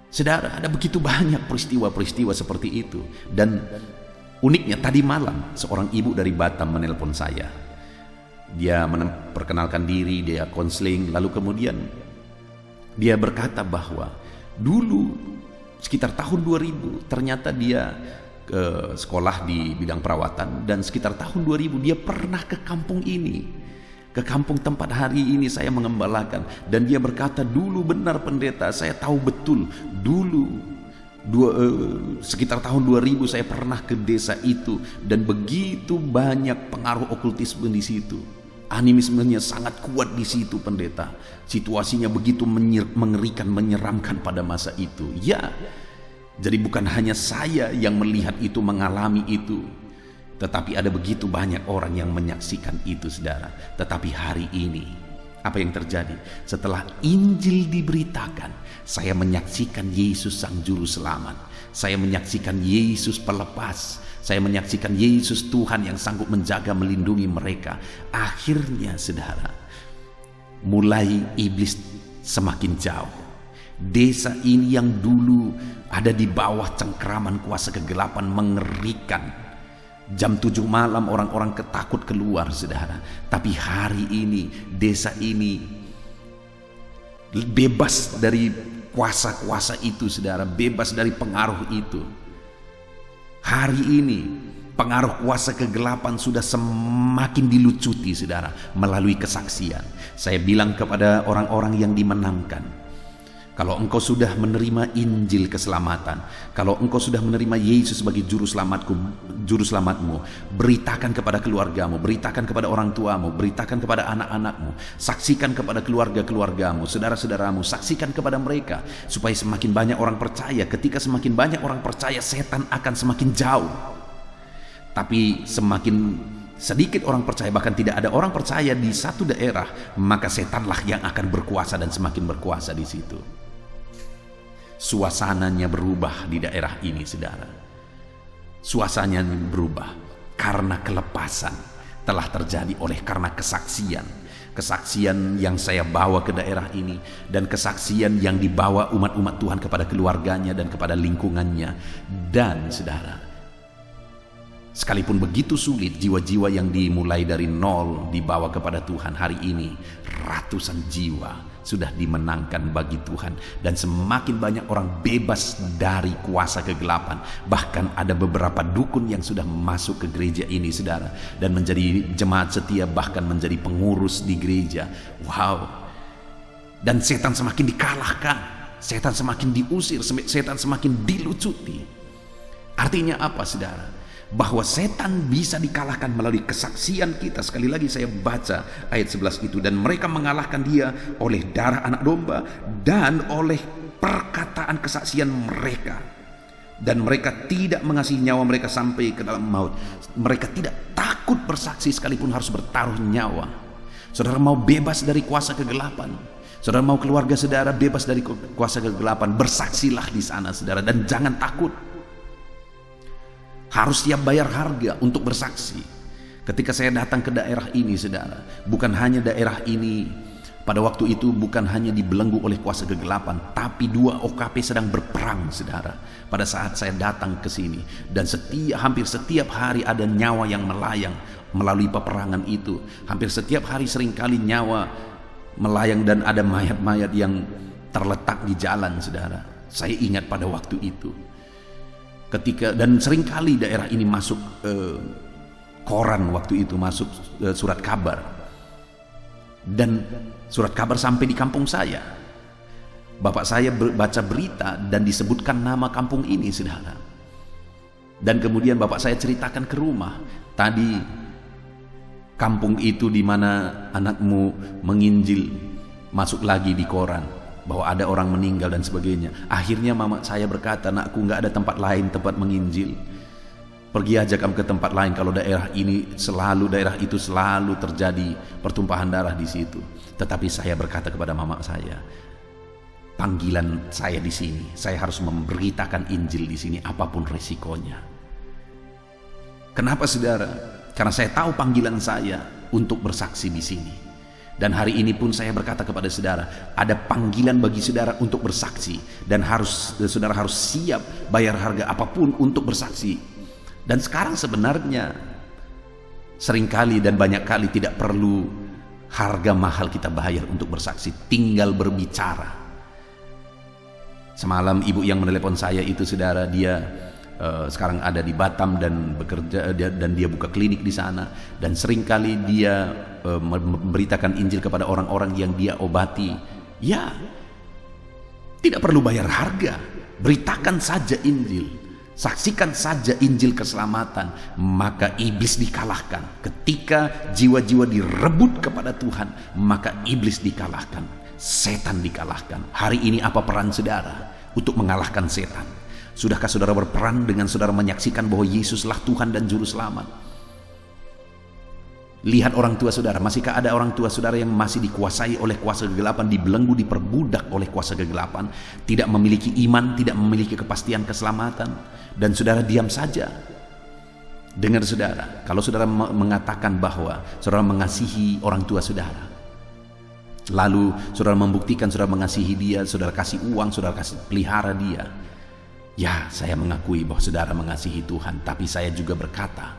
Saudara, ada begitu banyak peristiwa-peristiwa seperti itu. Dan uniknya tadi malam seorang ibu dari Batam menelpon saya. Dia memperkenalkan diri, dia konseling, lalu kemudian dia berkata bahwa dulu sekitar tahun 2000 ternyata dia ke sekolah di bidang perawatan, dan sekitar tahun 2000 dia pernah ke kampung ini, ke kampung tempat hari ini saya mengembalakan. Dan dia berkata, dulu benar pendeta, saya tahu betul dulu sekitar tahun 2000 saya pernah ke desa itu, dan begitu banyak pengaruh okultisme di situ. Animismenya sangat kuat di situ pendeta. Situasinya begitu mengerikan, menyeramkan pada masa itu. Ya, jadi bukan hanya saya yang melihat itu, mengalami itu, tetapi ada begitu banyak orang yang menyaksikan itu saudara. Tetapi hari ini apa yang terjadi? Setelah Injil diberitakan, saya menyaksikan Yesus Sang Juru Selamat. Saya menyaksikan Yesus pelepas. Saya menyaksikan Yesus Tuhan yang sanggup menjaga, melindungi mereka. Akhirnya saudara, mulai iblis semakin jauh. Desa ini yang dulu ada di bawah cengkraman kuasa kegelapan mengerikan. Jam 7 malam orang-orang ketakut keluar saudara. Tapi hari ini desa ini bebas dari kuasa-kuasa itu saudara, bebas dari pengaruh itu. Hari ini pengaruh kuasa kegelapan sudah semakin dilucuti saudara melalui kesaksian. Saya bilang kepada orang-orang yang dimenangkan, kalau engkau sudah menerima Injil keselamatan, kalau engkau sudah menerima Yesus sebagai juru selamatmu, beritakan kepada keluargamu, beritakan kepada orang tuamu, beritakan kepada anak-anakmu, saksikan kepada keluarga-keluargamu, saudara-saudaramu, saksikan kepada mereka, supaya semakin banyak orang percaya. Ketika semakin banyak orang percaya, setan akan semakin jauh. Tapi semakin sedikit orang percaya, bahkan tidak ada orang percaya di satu daerah, maka setanlah yang akan berkuasa dan semakin berkuasa di situ. Suasananya berubah di daerah ini saudara. Suasananya berubah karena kelepasan telah terjadi karena kesaksian. kesaksian yang saya bawa ke daerah ini, dan kesaksian yang dibawa umat-umat Tuhan kepada keluarganya dan kepada lingkungannya. Dan saudara, sekalipun begitu sulit, jiwa-jiwa yang dimulai dari nol dibawa kepada Tuhan, hari ini ratusan jiwa sudah dimenangkan bagi Tuhan, dan semakin banyak orang bebas dari kuasa kegelapan. Bahkan ada beberapa dukun yang sudah masuk ke gereja ini, saudara, dan menjadi jemaat setia, bahkan menjadi pengurus di gereja. Wow. Dan setan semakin dikalahkan, setan semakin diusir, setan semakin dilucuti. Artinya apa, saudara? Bahwa setan bisa dikalahkan melalui kesaksian kita. Sekali lagi saya baca ayat 11 itu, dan mereka mengalahkan dia oleh darah anak domba dan oleh perkataan kesaksian mereka, dan mereka tidak mengasihi nyawa mereka sampai ke dalam maut. Mereka tidak takut bersaksi sekalipun harus bertaruh nyawa. Saudara mau bebas dari kuasa kegelapan, saudara mau keluarga saudara bebas dari kuasa kegelapan, bersaksilah di sana, saudara, dan jangan takut. Harus siap bayar harga untuk bersaksi. Ketika saya datang ke daerah ini, saudara, bukan hanya daerah ini pada waktu itu bukan hanya dibelenggu oleh kuasa kegelapan, tapi 2 OKP sedang berperang, saudara, pada saat saya datang ke sini. Dan hampir setiap hari ada nyawa yang melayang melalui peperangan itu. Hampir setiap hari seringkali nyawa melayang, dan ada mayat-mayat yang terletak di jalan, saudara. Saya ingat pada waktu itu. Dan seringkali daerah ini masuk koran waktu itu, masuk surat kabar, dan surat kabar sampai di kampung saya. Bapak saya baca berita dan disebutkan nama kampung ini, saudara. Dan kemudian bapak saya ceritakan ke rumah, tadi kampung itu di mana anakmu menginjil, masuk lagi di koran bahwa ada orang meninggal dan sebagainya. Akhirnya mama saya berkata, "Nakku, nggak ada tempat lain tempat menginjil. Pergi aja kamu ke tempat lain, kalau daerah itu selalu terjadi pertumpahan darah di situ." Tetapi saya berkata kepada mama saya, panggilan saya di sini, saya harus memberitakan Injil di sini apapun resikonya. Kenapa, saudara? Karena saya tahu panggilan saya untuk bersaksi di sini. Dan hari ini pun saya berkata kepada saudara, ada panggilan bagi saudara untuk bersaksi, dan saudara harus siap bayar harga apapun untuk bersaksi. Dan sekarang sebenarnya seringkali dan banyak kali tidak perlu harga mahal kita bayar untuk bersaksi, tinggal berbicara. Semalam ibu yang menelepon saya itu, saudara, dia sekarang ada di Batam dan bekerja, dan dia buka klinik di sana, dan seringkali dia memberitakan Injil kepada orang-orang yang dia obati. Ya, tidak perlu bayar harga, beritakan saja Injil, saksikan saja Injil keselamatan, maka iblis dikalahkan. Ketika jiwa-jiwa direbut kepada Tuhan, maka iblis dikalahkan, setan dikalahkan. Hari ini apa peran saudara untuk mengalahkan setan? Sudahkah saudara berperan dengan saudara menyaksikan bahwa Yesuslah Tuhan dan Juru Selamat? Lihat orang tua saudara, masihkah ada orang tua saudara yang masih dikuasai oleh kuasa kegelapan, dibelenggu, diperbudak oleh kuasa kegelapan, tidak memiliki iman, tidak memiliki kepastian keselamatan, dan saudara diam saja? Dengar saudara, kalau saudara mengatakan bahwa saudara mengasihi orang tua saudara, lalu saudara membuktikan saudara mengasihi dia, saudara kasih uang, saudara kasih pelihara dia, ya, saya mengakui bahwa saudara mengasihi Tuhan. Tapi saya juga berkata,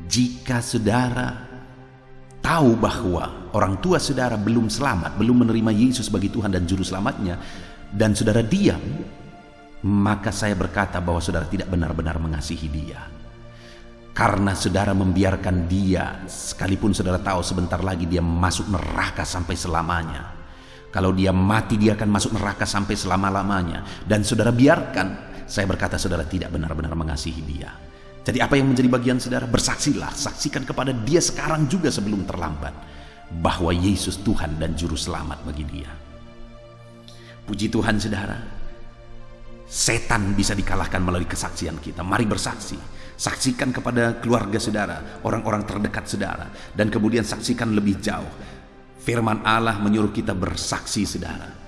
jika saudara tahu bahwa orang tua saudara belum selamat, belum menerima Yesus sebagai Tuhan dan Juru Selamatnya, dan saudara diam, maka saya berkata bahwa saudara tidak benar-benar mengasihi dia. Karena saudara membiarkan dia, sekalipun saudara tahu sebentar lagi dia masuk neraka sampai selamanya. Kalau dia mati, dia akan masuk neraka sampai selama-lamanya, dan saudara biarkan. Saya berkata saudara tidak benar-benar mengasihi dia. Jadi apa yang menjadi bagian saudara? Bersaksilah, saksikan kepada dia sekarang juga sebelum terlambat bahwa Yesus Tuhan dan Juru Selamat bagi dia. Puji Tuhan saudara, setan bisa dikalahkan melalui kesaksian kita. Mari bersaksi, saksikan kepada keluarga saudara, orang-orang terdekat saudara, dan kemudian saksikan lebih jauh. Firman Allah menyuruh kita bersaksi, saudara.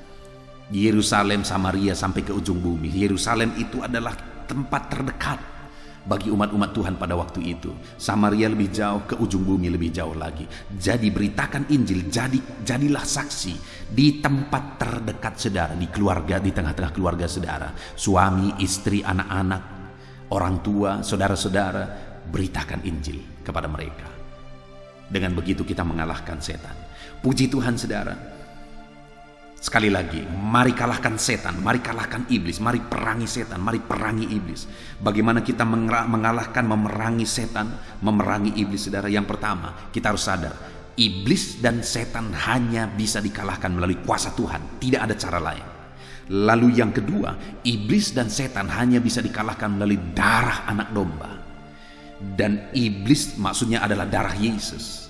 Yerusalem, Samaria, sampai ke ujung bumi. Yerusalem itu adalah tempat terdekat. bagi umat-umat Tuhan pada waktu itu. Samaria lebih jauh, ke ujung bumi lebih jauh lagi. Jadi beritakan Injil, jadilah saksi di tempat terdekat saudara, di keluarga, di tengah-tengah keluarga saudara, suami, istri, anak-anak, orang tua, saudara-saudara. Beritakan Injil kepada mereka. Dengan begitu kita mengalahkan setan. Puji Tuhan saudara. Sekali lagi, mari kalahkan setan, mari kalahkan iblis, mari perangi setan, mari perangi iblis. Bagaimana kita mengalahkan, memerangi setan, memerangi iblis saudara? Yang pertama, kita harus sadar, iblis dan setan hanya bisa dikalahkan melalui kuasa Tuhan, tidak ada cara lain. Lalu yang kedua, iblis dan setan hanya bisa dikalahkan melalui darah anak domba. Dan iblis maksudnya adalah darah Yesus.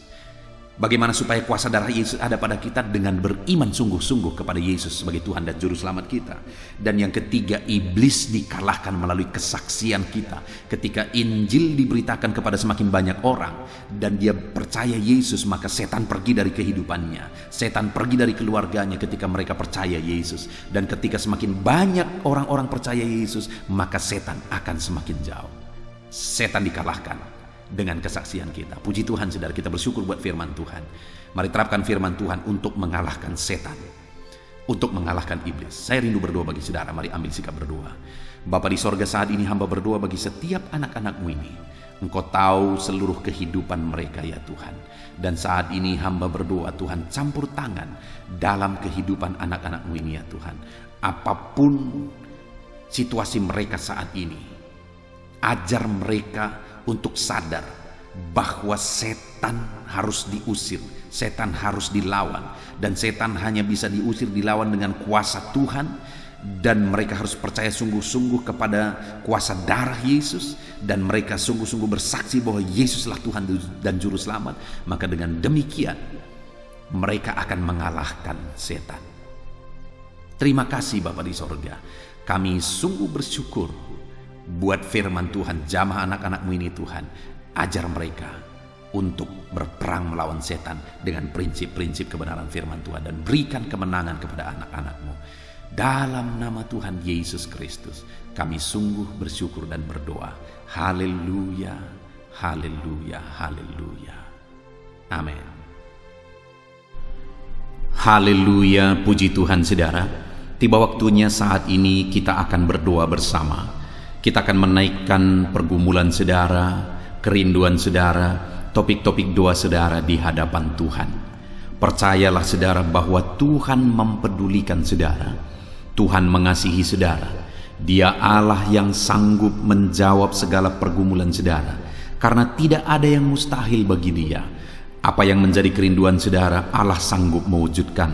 Bagaimana supaya kuasa darah Yesus ada pada kita? Dengan beriman sungguh-sungguh kepada Yesus sebagai Tuhan dan Juru Selamat kita. Dan yang ketiga, iblis dikalahkan melalui kesaksian kita. Ketika Injil diberitakan kepada semakin banyak orang dan dia percaya Yesus, maka setan pergi dari kehidupannya. Setan pergi dari keluarganya ketika mereka percaya Yesus. Dan ketika semakin banyak orang-orang percaya Yesus, maka setan akan semakin jauh. Setan dikalahkan dengan kesaksian kita. Puji Tuhan saudara, kita bersyukur buat firman Tuhan. Mari terapkan firman Tuhan untuk mengalahkan setan, untuk mengalahkan iblis. Saya rindu berdoa bagi saudara. Mari ambil sikap berdoa. Bapa di sorga, saat ini hamba berdoa bagi setiap anak-anak-Mu ini. Engkau tahu seluruh kehidupan mereka ya Tuhan. Dan saat ini hamba berdoa, Tuhan campur tangan dalam kehidupan anak-anak-Mu ini ya Tuhan. Apapun situasi mereka saat ini, ajar mereka untuk sadar bahwa setan harus diusir, setan harus dilawan, dan setan hanya bisa diusir, dilawan dengan kuasa Tuhan. Dan mereka harus percaya sungguh-sungguh kepada kuasa darah Yesus, dan mereka sungguh-sungguh bersaksi bahwa Yesuslah Tuhan dan Juru Selamat. Maka dengan demikian mereka akan mengalahkan setan. Terima kasih Bapa di sorga. Kami sungguh bersyukur buat firman Tuhan, jamah anak-anak-Mu ini Tuhan. Ajar mereka untuk berperang melawan setan dengan prinsip-prinsip kebenaran firman Tuhan, dan berikan kemenangan kepada anak-anak-Mu. Dalam nama Tuhan Yesus Kristus kami sungguh bersyukur dan berdoa. Haleluya, haleluya, haleluya. Amin. Haleluya, puji Tuhan saudara. Tiba waktunya saat ini kita akan berdoa bersama. Kita akan menaikkan pergumulan saudara, kerinduan saudara, topik-topik doa saudara di hadapan Tuhan. Percayalah saudara bahwa Tuhan mempedulikan saudara. Tuhan mengasihi saudara. Dia Allah yang sanggup menjawab segala pergumulan saudara. Karena tidak ada yang mustahil bagi Dia. Apa yang menjadi kerinduan saudara, Allah sanggup mewujudkan.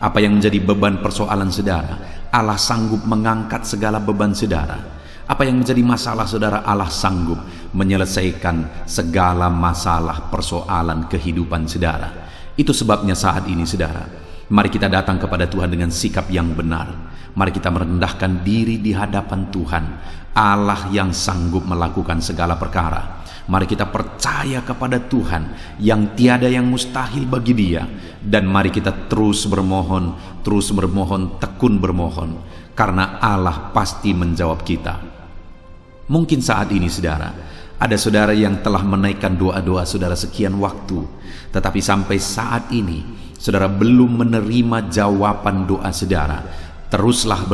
Apa yang menjadi beban persoalan saudara, Allah sanggup mengangkat segala beban saudara. Apa yang menjadi masalah saudara, Allah sanggup menyelesaikan segala masalah persoalan kehidupan saudara. Itu sebabnya saat ini saudara, mari kita datang kepada Tuhan dengan sikap yang benar. Mari kita merendahkan diri di hadapan Tuhan, Allah yang sanggup melakukan segala perkara. Mari kita percaya kepada Tuhan yang tiada yang mustahil bagi Dia. Dan mari kita terus bermohon, tekun bermohon. Karena Allah pasti menjawab kita. Mungkin saat ini saudara, ada saudara yang telah menaikkan doa-doa saudara sekian waktu, tetapi sampai saat ini saudara belum menerima jawaban doa saudara. Teruslah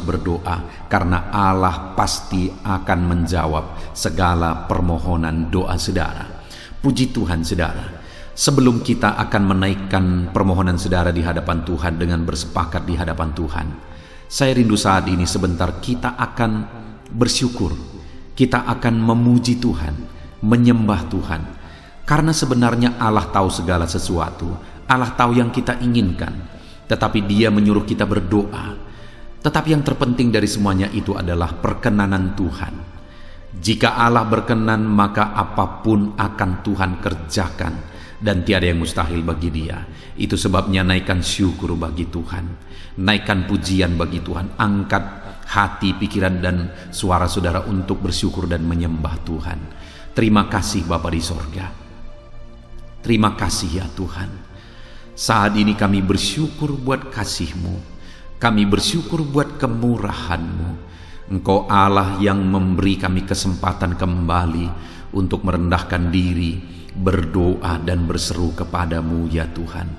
berdoa, karena Allah pasti akan menjawab segala permohonan doa saudara. Puji Tuhan saudara. Sebelum kita akan menaikkan permohonan saudara di hadapan Tuhan dengan bersepakat di hadapan Tuhan, saya rindu saat ini sebentar kita akan bersyukur, kita akan memuji Tuhan, menyembah Tuhan. Karena sebenarnya Allah tahu segala sesuatu, Allah tahu yang kita inginkan, tetapi Dia menyuruh kita berdoa. Tetapi yang terpenting dari semuanya itu adalah perkenanan Tuhan. Jika Allah berkenan, maka apapun akan Tuhan kerjakan, dan tiada yang mustahil bagi Dia. Itu sebabnya naikkan syukur bagi Tuhan, naikkan pujian bagi Tuhan, angkat hati, pikiran, dan suara saudara untuk bersyukur dan menyembah Tuhan. Terima kasih Bapa di sorga. Terima kasih ya Tuhan. Saat ini kami bersyukur buat kasih-Mu. Kami bersyukur buat kemurahan-Mu. Engkau Allah yang memberi kami kesempatan kembali untuk merendahkan diri, berdoa dan berseru kepadamu ya Tuhan.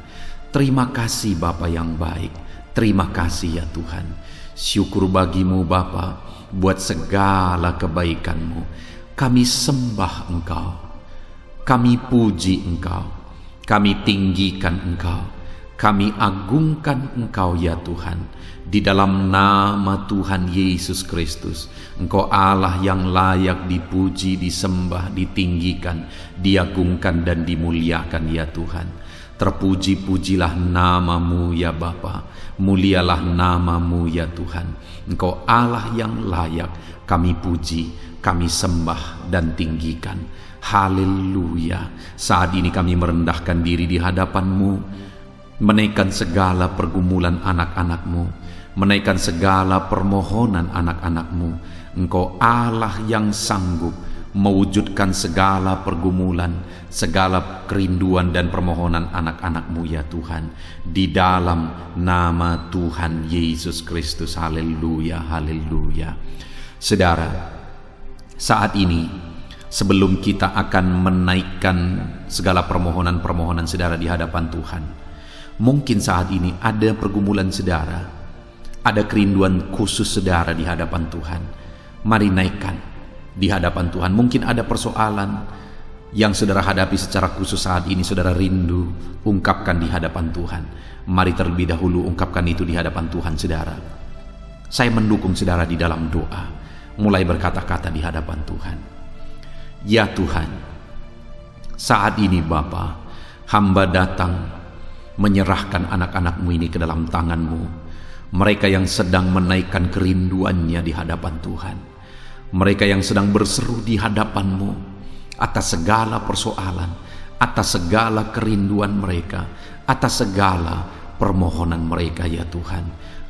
Terima kasih Bapa yang baik, terima kasih ya Tuhan. Syukur bagimu Bapa buat segala kebaikanmu. Kami sembah Engkau, kami puji Engkau, kami tinggikan Engkau, kami agungkan Engkau ya Tuhan. Di dalam nama Tuhan Yesus Kristus, Engkau Allah yang layak dipuji, disembah, ditinggikan, diagungkan dan dimuliakan ya Tuhan. Terpuji-pujilah namamu ya Bapa, mulialah namamu ya Tuhan. Engkau Allah yang layak kami puji, kami sembah dan tinggikan. Haleluya. Saat ini kami merendahkan diri di hadapan-Mu, menaikkan segala pergumulan anak-anak-Mu, menaikkan segala permohonan anak-anak-Mu. Engkau Allah yang sanggup mewujudkan segala pergumulan, segala kerinduan dan permohonan anak-anak-Mu ya Tuhan. Di dalam nama Tuhan Yesus Kristus. Haleluya, haleluya. Saudara, saat ini sebelum kita akan menaikkan segala permohonan-permohonan saudara di hadapan Tuhan, mungkin saat ini ada pergumulan saudara, ada kerinduan khusus saudara di hadapan Tuhan. Mari naikkan di hadapan Tuhan. Mungkin ada persoalan yang saudara hadapi secara khusus saat ini, saudara rindu, ungkapkan di hadapan Tuhan. Mari terlebih dahulu ungkapkan itu di hadapan Tuhan saudara. Saya mendukung saudara di dalam doa. Mulai berkata-kata di hadapan Tuhan. Ya Tuhan, saat ini Bapa, hamba datang menyerahkan anak-anak-Mu ini ke dalam tangan-Mu. Mereka yang sedang menaikkan kerinduannya di hadapan Tuhan. Mereka yang sedang berseru di hadapan-Mu atas segala persoalan, atas segala kerinduan mereka, atas segala permohonan mereka ya Tuhan.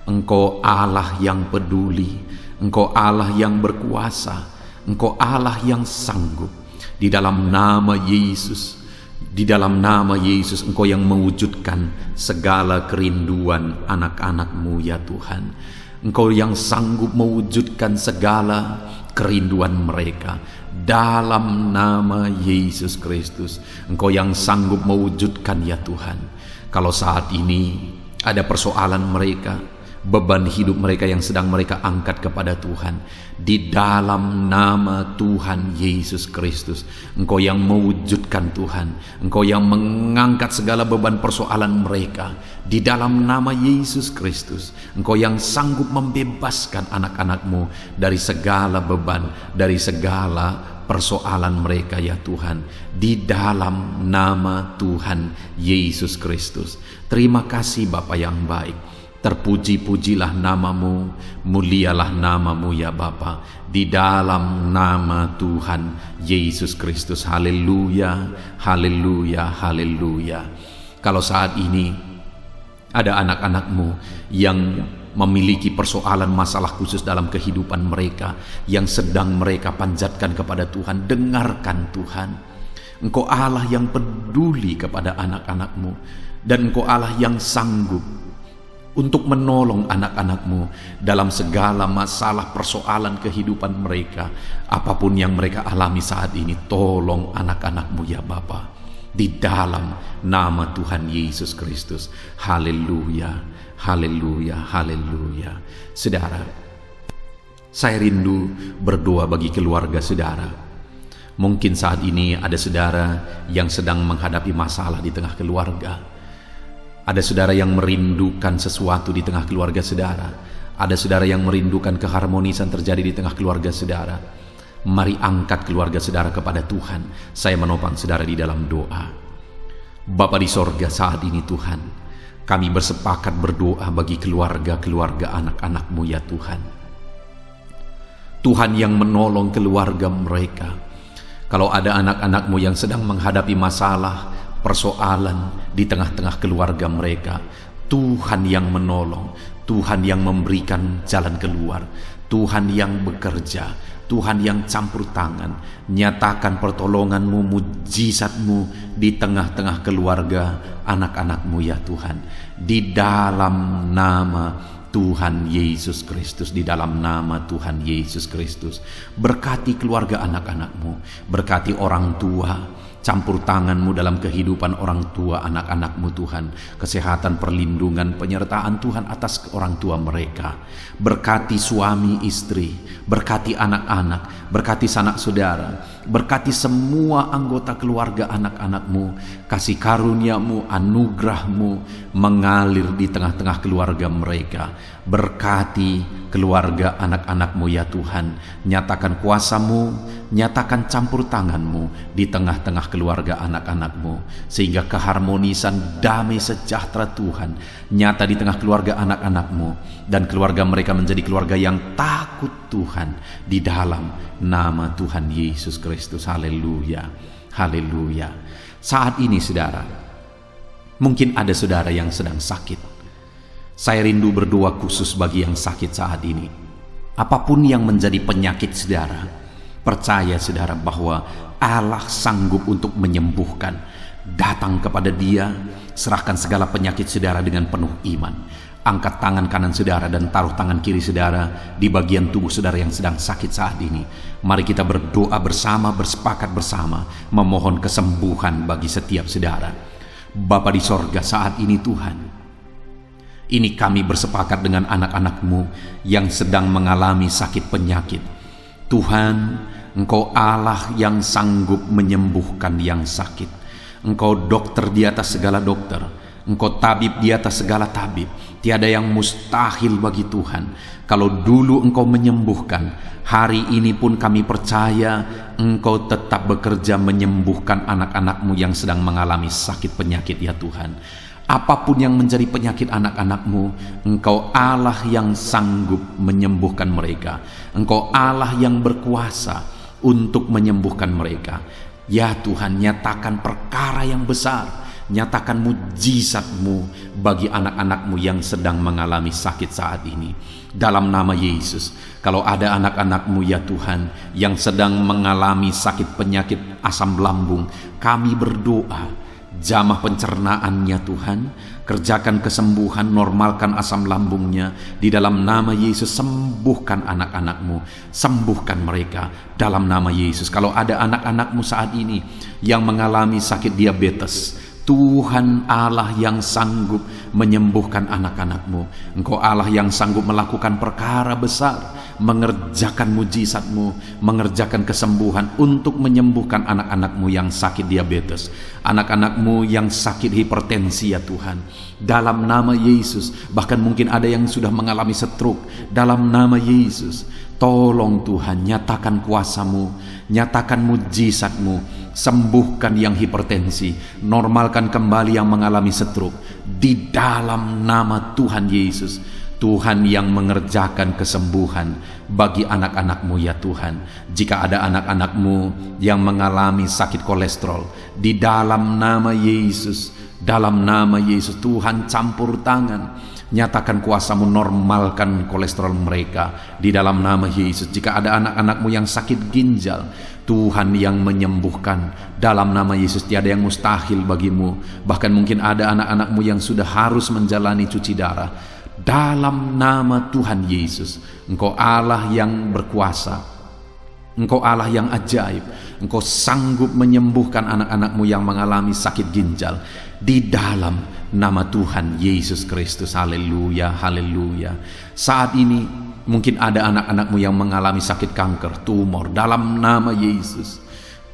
Engkau Allah yang peduli, Engkau Allah yang berkuasa, Engkau Allah yang sanggup. Di dalam nama Yesus, di dalam nama Yesus, Engkau yang mewujudkan segala kerinduan anak-anak-Mu ya Tuhan. Engkau yang sanggup mewujudkan segala kerinduan mereka. Dalam nama Yesus Kristus, Engkau yang sanggup mewujudkan ya Tuhan. Kalau saat ini ada persoalan mereka, beban hidup mereka yang sedang mereka angkat kepada Tuhan, di dalam nama Tuhan Yesus Kristus, Engkau yang mewujudkan Tuhan, Engkau yang mengangkat segala beban persoalan mereka. Di dalam nama Yesus Kristus, Engkau yang sanggup membebaskan anak-anak-Mu dari segala beban, dari segala persoalan mereka ya Tuhan. Di dalam nama Tuhan Yesus Kristus. Terima kasih Bapa yang baik. Terpuji-pujilah namamu, mulialah namamu ya Bapa. Di dalam nama Tuhan Yesus Kristus. Haleluya, haleluya, haleluya. Kalau saat ini ada anak-anak-Mu yang memiliki persoalan masalah khusus dalam kehidupan mereka, yang sedang mereka panjatkan kepada Tuhan, dengarkan Tuhan. Engkau Allah yang peduli kepada anak-anak-Mu, dan Engkau Allah yang sanggup untuk menolong anak-anak-Mu dalam segala masalah persoalan kehidupan mereka. Apapun yang mereka alami saat ini, tolong anak-anak-Mu ya Bapa. Di dalam nama Tuhan Yesus Kristus. Haleluya, haleluya, haleluya. Saudara, saya rindu berdoa bagi keluarga saudara. Mungkin saat ini ada saudara yang sedang menghadapi masalah di tengah keluarga. Ada saudara yang merindukan sesuatu di tengah keluarga saudara. Ada saudara yang merindukan keharmonisan terjadi di tengah keluarga saudara. Mari angkat keluarga saudara kepada Tuhan. Saya menopang saudara di dalam doa. Bapa di sorga, saat ini Tuhan, kami bersepakat berdoa bagi keluarga-keluarga anak-anak-Mu ya Tuhan. Tuhan yang menolong keluarga mereka. Kalau ada anak-anak-Mu yang sedang menghadapi masalah, persoalan di tengah-tengah keluarga mereka, Tuhan yang menolong, Tuhan yang memberikan jalan keluar, Tuhan yang bekerja, Tuhan yang campur tangan. Nyatakan pertolongan-Mu, mujizat-Mu di tengah-tengah keluarga anak-anak-Mu ya Tuhan. Di dalam nama Tuhan Yesus Kristus, di dalam nama Tuhan Yesus Kristus. Berkati keluarga anak-anak-Mu, berkati orang tua, campur tangan-Mu dalam kehidupan orang tua anak-anak-Mu Tuhan. Kesehatan, perlindungan, penyertaan Tuhan atas orang tua mereka. Berkati suami istri, berkati anak-anak, berkati sanak saudara, berkati semua anggota keluarga anak-anak-Mu. Kasih karunia-Mu, anugerah-Mu mengalir di tengah-tengah keluarga mereka. Berkati keluarga anak-anak-Mu ya Tuhan. Nyatakan kuasa-Mu, nyatakan campur tangan-Mu di tengah-tengah keluarga anak-anak-Mu, sehingga keharmonisan, damai sejahtera Tuhan nyata di tengah keluarga anak-anak-Mu, dan keluarga mereka menjadi keluarga yang takut Tuhan, di dalam nama Tuhan Yesus Kristus. Haleluya, haleluya. Saat ini saudara, mungkin ada saudara yang sedang sakit. Saya rindu berdoa khusus bagi yang sakit saat ini. Apapun yang menjadi penyakit saudara, percaya saudara bahwa Allah sanggup untuk menyembuhkan. Datang kepada Dia, serahkan segala penyakit saudara dengan penuh iman. Angkat tangan kanan saudara dan taruh tangan kiri saudara di bagian tubuh saudara yang sedang sakit saat ini. Mari kita berdoa bersama, bersepakat bersama, memohon kesembuhan bagi setiap saudara. Bapa di sorga, saat ini Tuhan, ini kami bersepakat dengan anak-anak-Mu yang sedang mengalami sakit penyakit. Tuhan, Engkau Allah yang sanggup menyembuhkan yang sakit. Engkau dokter di atas segala dokter, Engkau tabib di atas segala tabib. Tiada yang mustahil bagi Tuhan. Kalau dulu Engkau menyembuhkan, hari ini pun kami percaya Engkau tetap bekerja menyembuhkan anak-anak-Mu yang sedang mengalami sakit penyakit ya Tuhan. Apapun yang menjadi penyakit anak-anak-Mu, Engkau Allah yang sanggup menyembuhkan mereka. Engkau Allah yang berkuasa untuk menyembuhkan mereka. Ya Tuhan, nyatakan perkara yang besar, nyatakan mujizat-Mu bagi anak-anak-Mu yang sedang mengalami sakit saat ini. Dalam nama Yesus, kalau ada anak-anak-Mu ya Tuhan yang sedang mengalami sakit penyakit asam lambung, kami berdoa, jamah pencernaannya Tuhan, kerjakan kesembuhan, normalkan asam lambungnya. Di dalam nama Yesus, sembuhkan anak-anak-Mu, sembuhkan mereka dalam nama Yesus. Kalau ada anak-anak-Mu saat ini yang mengalami sakit diabetes, Tuhan Allah yang sanggup menyembuhkan anak-anak-Mu. Engkau Allah yang sanggup melakukan perkara besar, mengerjakan mujizat-Mu, mengerjakan kesembuhan untuk menyembuhkan anak-anak-Mu yang sakit diabetes, anak-anak-Mu yang sakit hipertensi ya Tuhan. Dalam nama Yesus, bahkan mungkin ada yang sudah mengalami stroke. Dalam nama Yesus, tolong Tuhan, nyatakan kuasa-Mu, nyatakan mujizat-Mu, sembuhkan yang hipertensi, normalkan kembali yang mengalami stroke. Di dalam nama Tuhan Yesus, Tuhan yang mengerjakan kesembuhan bagi anak-anak-Mu ya Tuhan. Jika ada anak-anak-Mu yang mengalami sakit kolesterol, di dalam nama Yesus, dalam nama Yesus, Tuhan campur tangan, nyatakan kuasa-Mu, normalkan kolesterol mereka di dalam nama Yesus. Jika ada anak-anak-Mu yang sakit ginjal, Tuhan yang menyembuhkan dalam nama Yesus. Tiada yang mustahil bagimu. Bahkan mungkin ada anak-anak-Mu yang sudah harus menjalani cuci darah. Dalam nama Tuhan Yesus, Engkau Allah yang berkuasa, Engkau Allah yang ajaib. Engkau sanggup menyembuhkan anak-anak-Mu yang mengalami sakit ginjal di dalam nama Tuhan Yesus Kristus. Haleluya, haleluya. Saat ini mungkin ada anak-anak-Mu yang mengalami sakit kanker, tumor. Dalam nama Yesus,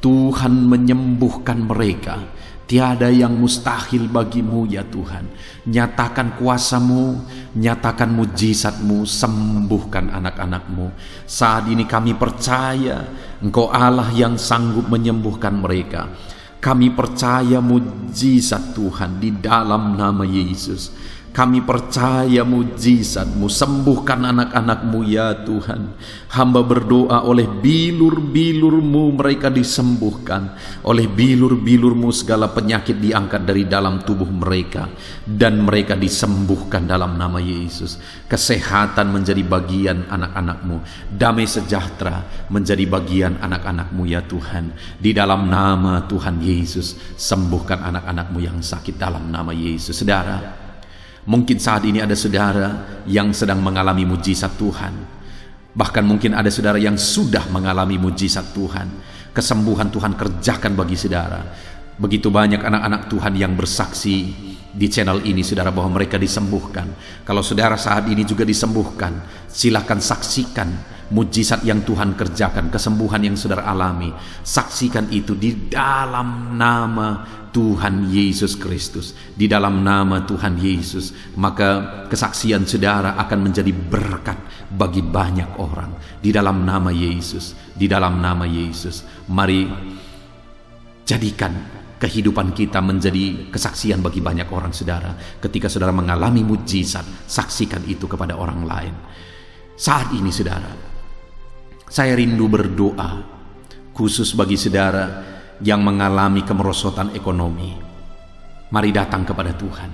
Tuhan menyembuhkan mereka. Tiada yang mustahil bagimu ya Tuhan. Nyatakan kuasa-Mu, nyatakan mujizat-Mu, sembuhkan anak-anak-Mu. Saat ini kami percaya Engkau Allah yang sanggup menyembuhkan mereka. Kami percaya mujizat Tuhan di dalam nama Yesus. Kami percaya mujizat-Mu, sembuhkan anak-anak-Mu ya Tuhan. Hamba berdoa oleh bilur-bilur-Mu mereka disembuhkan. Oleh bilur-bilur-Mu segala penyakit diangkat dari dalam tubuh mereka, dan mereka disembuhkan dalam nama Yesus. Kesehatan menjadi bagian anak-anak-Mu, damai sejahtera menjadi bagian anak-anak-Mu ya Tuhan. Di dalam nama Tuhan Yesus, sembuhkan anak-anak-Mu yang sakit dalam nama Yesus. Saudara, Mungkin saat ini ada saudara yang sedang mengalami mujizat Tuhan. Bahkan mungkin ada saudara yang sudah mengalami mujizat Tuhan. Kesembuhan Tuhan kerjakan bagi saudara. Begitu banyak anak-anak Tuhan yang bersaksi di channel ini, saudara, bahwa mereka disembuhkan. Kalau saudara saat ini juga disembuhkan, silakan saksikan mujizat yang Tuhan kerjakan, kesembuhan yang saudara alami. Saksikan itu di dalam nama Tuhan Yesus Kristus, di dalam nama Tuhan Yesus. Maka kesaksian saudara akan menjadi berkat bagi banyak orang di dalam nama Yesus, di dalam nama Yesus. Mari jadikan kehidupan kita menjadi kesaksian bagi banyak orang, saudara. Ketika saudara mengalami mujizat, saksikan itu kepada orang lain. Saat ini, saudara, saya rindu berdoa khusus bagi saudara yang mengalami kemerosotan ekonomi. Mari datang kepada Tuhan,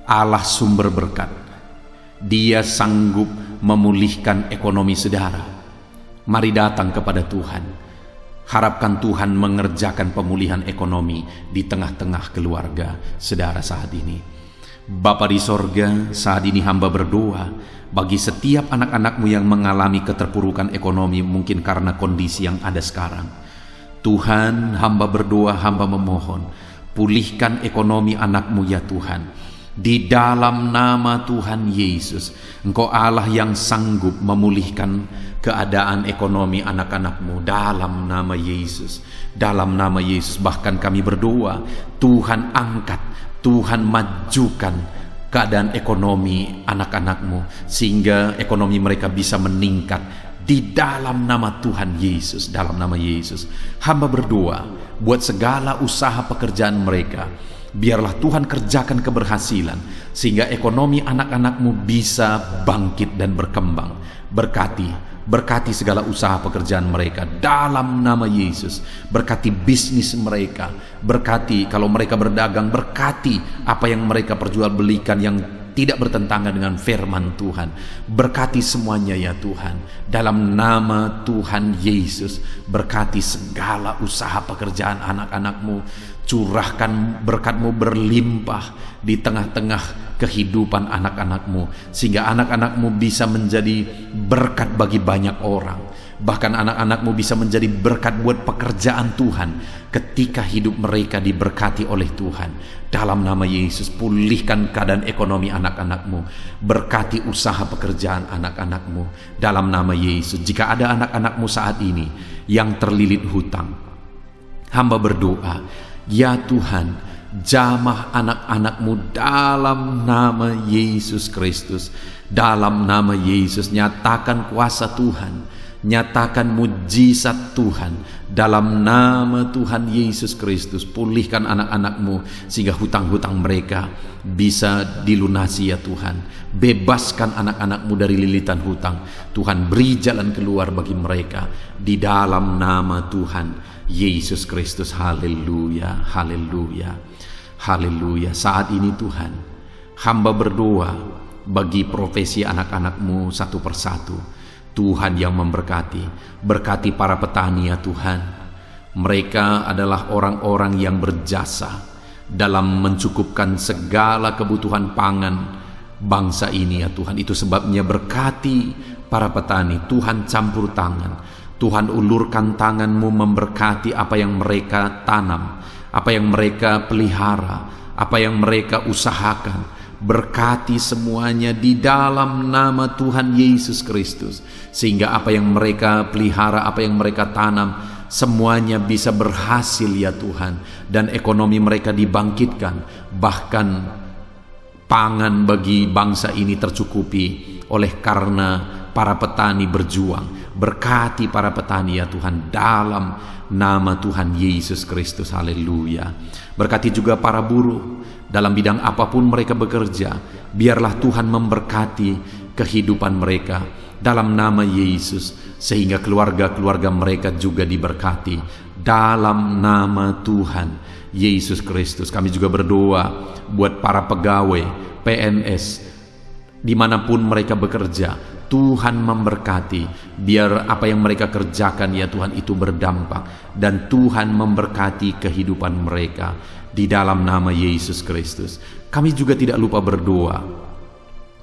Allah sumber berkat. Dia sanggup memulihkan ekonomi saudara. Mari datang kepada Tuhan. Harapkan Tuhan mengerjakan pemulihan ekonomi di tengah-tengah keluarga saudara saat ini. Bapa di sorga, saat ini hamba berdoa bagi setiap anak-anakmu yang mengalami keterpurukan ekonomi, mungkin karena kondisi yang ada sekarang. Tuhan, hamba berdoa, hamba memohon, pulihkan ekonomi anakmu ya Tuhan. Di dalam nama Tuhan Yesus, Engkau Allah yang sanggup memulihkan keadaan ekonomi anak-anakmu dalam nama Yesus. Dalam nama Yesus, bahkan kami berdoa, Tuhan angkat, Tuhan majukan keadaan ekonomi anak-anakmu, sehingga ekonomi mereka bisa meningkat. Di dalam nama Tuhan Yesus, dalam nama Yesus, hamba berdoa buat segala usaha pekerjaan mereka. Biarlah Tuhan kerjakan keberhasilan, sehingga ekonomi anak-anakmu bisa bangkit dan berkembang. Berkati segala usaha pekerjaan mereka dalam nama Yesus. Berkati bisnis mereka, berkati kalau mereka berdagang, berkati apa yang mereka perjualbelikan yang tidak bertentangan dengan firman Tuhan. Berkati semuanya ya Tuhan, dalam nama Tuhan Yesus. Berkati segala usaha pekerjaan anak-anakmu. Curahkan berkat-Mu berlimpah di tengah-tengah kehidupan anak-anakmu, sehingga anak-anakmu bisa menjadi berkat bagi banyak orang. Bahkan anak-anakmu bisa menjadi berkat buat pekerjaan Tuhan ketika hidup mereka diberkati oleh Tuhan. Dalam nama Yesus, pulihkan keadaan ekonomi anak-anakmu. Berkati usaha pekerjaan anak-anakmu dalam nama Yesus. Jika ada anak-anakmu saat ini yang terlilit hutang, hamba berdoa, ya Tuhan, jamah anak-anakmu dalam nama Yesus Kristus. Dalam nama Yesus, nyatakan kuasa Tuhan, nyatakan mujizat Tuhan dalam nama Tuhan Yesus Kristus. Pulihkan anak-anakmu sehingga hutang-hutang mereka bisa dilunasi ya Tuhan. Bebaskan anak-anakmu dari lilitan hutang. Tuhan, beri jalan keluar bagi mereka di dalam nama Tuhan Yesus Kristus. Haleluya, haleluya, haleluya. Saat ini Tuhan, hamba berdoa bagi profesi anak-anakmu satu persatu. Tuhan yang memberkati, berkati para petani ya Tuhan. Mereka adalah orang-orang yang berjasa dalam mencukupkan segala kebutuhan pangan bangsa ini ya Tuhan. Itu sebabnya berkati para petani. Tuhan campur tangan, Tuhan ulurkan tangan-Mu memberkati apa yang mereka tanam, apa yang mereka pelihara, apa yang mereka usahakan. Berkati semuanya di dalam nama Tuhan Yesus Kristus, sehingga apa yang mereka pelihara, apa yang mereka tanam, semuanya bisa berhasil ya Tuhan, dan ekonomi mereka dibangkitkan. Bahkan pangan bagi bangsa ini tercukupi oleh karena para petani berjuang. Berkati para petani ya Tuhan dalam nama Tuhan Yesus Kristus. Haleluya. Berkati juga para buruh dalam bidang apapun mereka bekerja. Biarlah Tuhan memberkati kehidupan mereka dalam nama Yesus, sehingga keluarga-keluarga mereka juga diberkati dalam nama Tuhan Yesus Kristus. Kami juga berdoa buat para pegawai PNS dimanapun mereka bekerja. Tuhan memberkati, biar apa yang mereka kerjakan ya Tuhan itu berdampak, dan Tuhan memberkati kehidupan mereka di dalam nama Yesus Kristus. Kami juga tidak lupa berdoa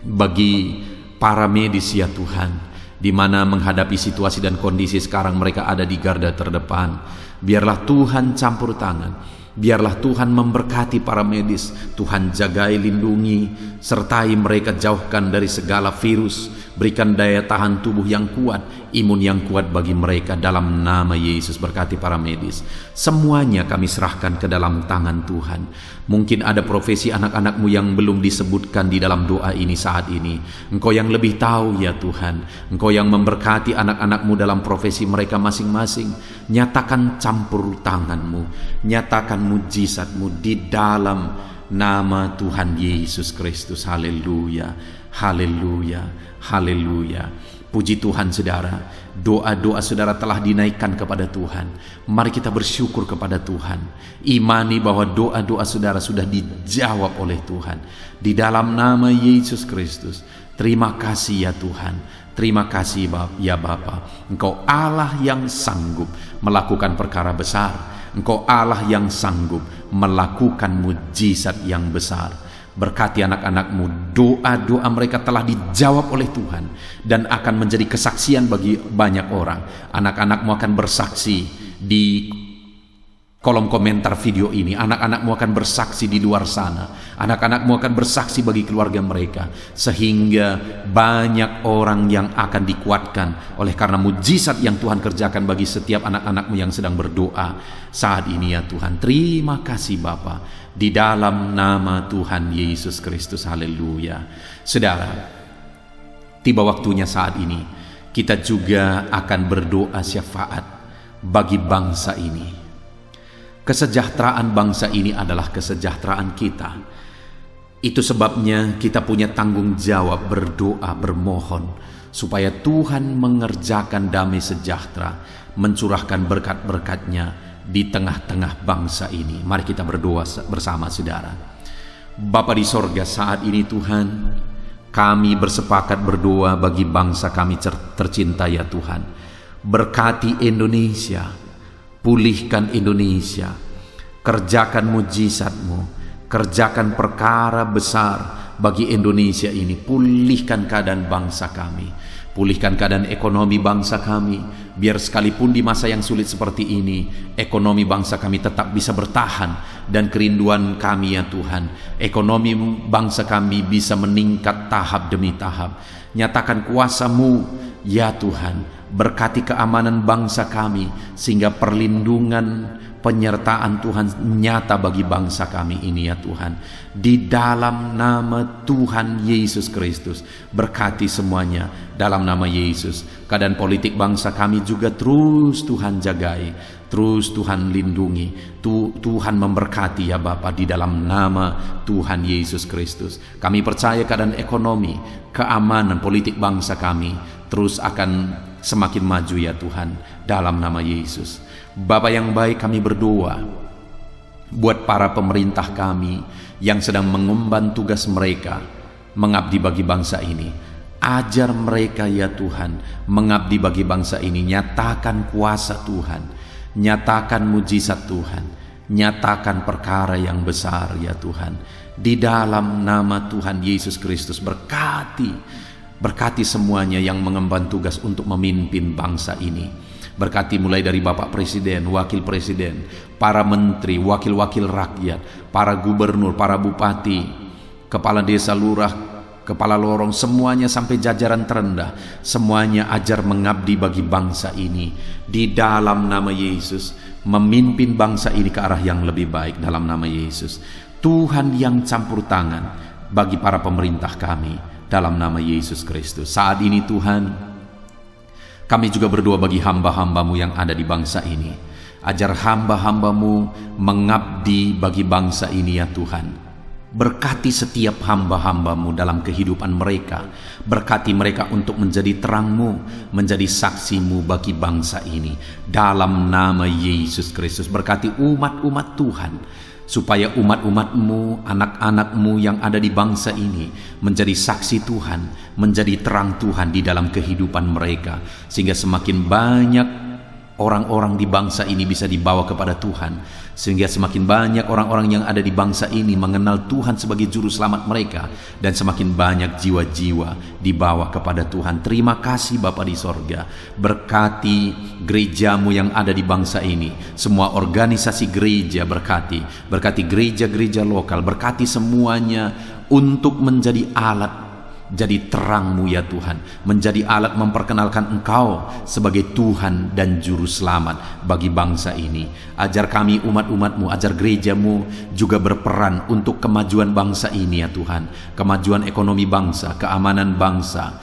bagi para medis ya Tuhan, di mana menghadapi situasi dan kondisi sekarang mereka ada di garda terdepan. Biarlah Tuhan campur tangan, biarlah Tuhan memberkati para medis. Tuhan jagai, lindungi, sertai mereka, jauhkan dari segala virus. Berikan daya tahan tubuh yang kuat, imun yang kuat bagi mereka dalam nama Yesus. Berkati para medis. Semuanya kami serahkan ke dalam tangan Tuhan. Mungkin ada profesi anak-anakmu yang belum disebutkan di dalam doa ini saat ini. Engkau yang lebih tahu ya Tuhan. Engkau yang memberkati anak-anakmu dalam profesi mereka masing-masing. Nyatakan campur tanganmu, nyatakan mujizatmu di dalam nama Tuhan Yesus Kristus. Haleluya, haleluya, haleluya. Puji Tuhan saudara, doa-doa saudara telah dinaikkan kepada Tuhan. Mari kita bersyukur kepada Tuhan. Imani bahwa doa-doa saudara sudah dijawab oleh Tuhan. Di dalam nama Yesus Kristus. Terima kasih ya Tuhan. Terima kasih ya Bapa. Engkau Allah yang sanggup melakukan perkara besar. Engkau Allah yang sanggup melakukan mujizat yang besar. Berkati anak-anakmu, doa-doa mereka telah dijawab oleh Tuhan dan akan menjadi kesaksian bagi banyak orang. Anak-anakmu akan bersaksi di kolom komentar video ini. Anak-anakmu akan bersaksi di luar sana. Anak-anakmu akan bersaksi bagi keluarga mereka, sehingga banyak orang yang akan dikuatkan oleh karena mujizat yang Tuhan kerjakan bagi setiap anak-anakmu yang sedang berdoa saat ini ya Tuhan. Terima kasih Bapa, di dalam nama Tuhan Yesus Kristus. Haleluya. Saudara, tiba waktunya saat ini kita juga akan berdoa syafaat bagi bangsa ini. Kesejahteraan bangsa ini adalah kesejahteraan kita. Itu sebabnya kita punya tanggung jawab berdoa, bermohon supaya Tuhan mengerjakan damai sejahtera, mencurahkan berkat-berkat-Nya di tengah-tengah bangsa ini. Mari kita berdoa bersama saudara. Bapa di sorga, saat ini Tuhan, kami bersepakat berdoa bagi bangsa kami tercinta ya Tuhan. Berkati Indonesia, pulihkan Indonesia, kerjakan mujizat-Mu, kerjakan perkara besar bagi Indonesia ini. Pulihkan keadaan bangsa kami, pulihkan keadaan ekonomi bangsa kami, biar sekalipun di masa yang sulit seperti ini, ekonomi bangsa kami tetap bisa bertahan. Dan kerinduan kami ya Tuhan, ekonomi bangsa kami bisa meningkat tahap demi tahap. Nyatakan kuasa-Mu ya Tuhan. Berkati keamanan bangsa kami, sehingga perlindungan, penyertaan Tuhan nyata bagi bangsa kami ini ya Tuhan. Di dalam nama Tuhan Yesus Kristus, berkati semuanya dalam nama Yesus. Keadaan politik bangsa kami juga terus Tuhan jagai, terus Tuhan lindungi, Tuhan memberkati ya Bapa, di dalam nama Tuhan Yesus Kristus. Kami percaya keadaan ekonomi, keamanan politik bangsa kami terus akan semakin maju ya Tuhan, dalam nama Yesus. Bapa yang baik, kami berdoa buat para pemerintah kami yang sedang mengemban tugas mereka mengabdi bagi bangsa ini. Ajar mereka ya Tuhan mengabdi bagi bangsa ini. Nyatakan kuasa Tuhan, nyatakan mujizat Tuhan, nyatakan perkara yang besar ya Tuhan. Di dalam nama Tuhan Yesus Kristus, berkati semuanya yang mengemban tugas untuk memimpin bangsa ini. Berkati mulai dari Bapak Presiden, Wakil Presiden, para menteri, wakil-wakil rakyat, para gubernur, para bupati, kepala desa, lurah, kepala lorong, semuanya sampai jajaran terendah. Semuanya ajar mengabdi bagi bangsa ini. Di dalam nama Yesus, memimpin bangsa ini ke arah yang lebih baik dalam nama Yesus. Tuhan yang campur tangan bagi para pemerintah kami dalam nama Yesus Kristus. Saat ini Tuhan, kami juga berdoa bagi hamba-hamba-Mu yang ada di bangsa ini. Ajar hamba-hamba-Mu mengabdi bagi bangsa ini ya Tuhan. Berkati setiap hamba-hamba-Mu dalam kehidupan mereka. Berkati mereka untuk menjadi terang-Mu, menjadi saksi-Mu bagi bangsa ini. Dalam nama Yesus Kristus, berkati umat-umat Tuhan supaya umat-umat-Mu, anak-anak-Mu yang ada di bangsa ini menjadi saksi Tuhan, menjadi terang Tuhan di dalam kehidupan mereka, sehingga semakin banyak orang-orang di bangsa ini bisa dibawa kepada Tuhan, sehingga semakin banyak orang-orang yang ada di bangsa ini mengenal Tuhan sebagai juru selamat mereka, dan semakin banyak jiwa-jiwa dibawa kepada Tuhan. Terima kasih Bapa di sorga. Berkati gereja-Mu yang ada di bangsa ini, semua organisasi gereja berkati gereja-gereja lokal, berkati semuanya untuk menjadi alat, jadi terang-Mu ya Tuhan, menjadi alat memperkenalkan Engkau sebagai Tuhan dan Juru Selamat bagi bangsa ini. Ajar kami umat-umat-Mu, ajar gereja-Mu juga berperan untuk kemajuan bangsa ini ya Tuhan, kemajuan ekonomi bangsa, keamanan bangsa.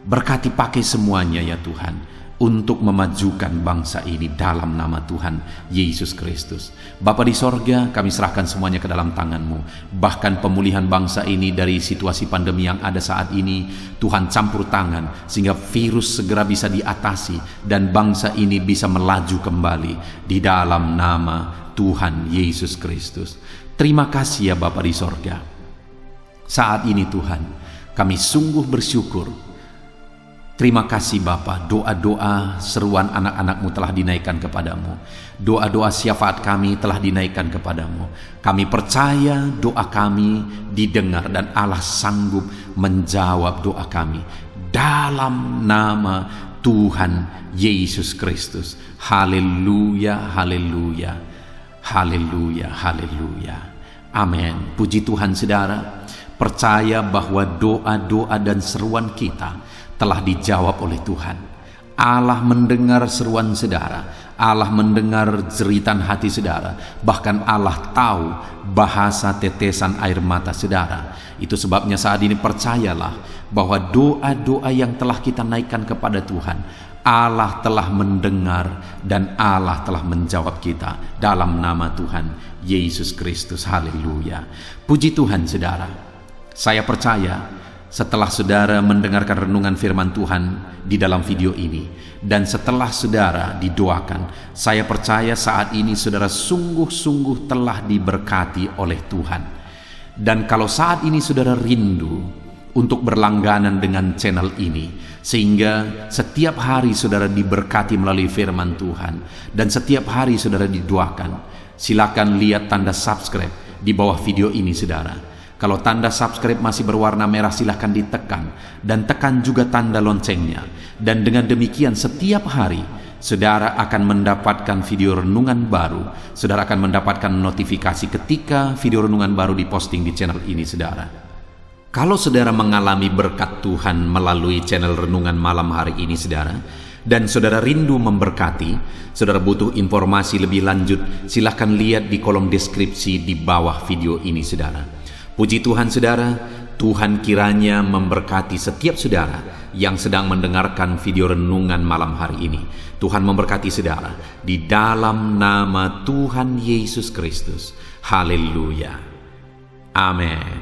Berkati pakai semuanya ya Tuhan, untuk memajukan bangsa ini dalam nama Tuhan Yesus Kristus. Bapa di sorga, kami serahkan semuanya ke dalam tangan-Mu. Bahkan pemulihan bangsa ini dari situasi pandemi yang ada saat ini, Tuhan campur tangan sehingga virus segera bisa diatasi dan bangsa ini bisa melaju kembali di dalam nama Tuhan Yesus Kristus. Terima kasih ya Bapa di sorga. Saat ini Tuhan, kami sungguh bersyukur. Terima kasih Bapa, doa-doa seruan anak-anak-Mu telah dinaikkan kepadamu. Doa-doa syafaat kami telah dinaikkan kepadamu. Kami percaya doa kami didengar dan Allah sanggup menjawab doa kami. Dalam nama Tuhan Yesus Kristus. Haleluya, haleluya, haleluya, haleluya. Amin. Puji Tuhan saudara. Percaya bahwa doa-doa dan seruan kita telah dijawab oleh Tuhan. Allah mendengar seruan saudara, Allah mendengar jeritan hati saudara, bahkan Allah tahu bahasa tetesan air mata saudara. Itu sebabnya saat ini percayalah bahwa doa-doa yang telah kita naikkan kepada Tuhan, Allah telah mendengar dan Allah telah menjawab kita dalam nama Tuhan Yesus Kristus. Haleluya. Puji Tuhan saudara. Saya percaya setelah saudara mendengarkan renungan firman Tuhan di dalam video ini, dan setelah saudara didoakan, saya percaya saat ini saudara sungguh-sungguh telah diberkati oleh Tuhan. Dan kalau saat ini saudara rindu untuk berlangganan dengan channel ini, sehingga setiap hari saudara diberkati melalui firman Tuhan, dan setiap hari saudara didoakan, silakan lihat tanda subscribe di bawah video ini saudara. Kalau tanda subscribe masih berwarna merah, silahkan ditekan dan tekan juga tanda loncengnya. Dan dengan demikian setiap hari saudara akan mendapatkan video renungan baru. Saudara akan mendapatkan notifikasi ketika video renungan baru diposting di channel ini saudara. Kalau saudara mengalami berkat Tuhan melalui channel renungan malam hari ini saudara, dan saudara rindu memberkati, saudara butuh informasi lebih lanjut, silahkan lihat di kolom deskripsi di bawah video ini saudara. Puji Tuhan saudara, Tuhan kiranya memberkati setiap saudara yang sedang mendengarkan video renungan malam hari ini. Tuhan memberkati saudara di dalam nama Tuhan Yesus Kristus. Haleluya. Amin.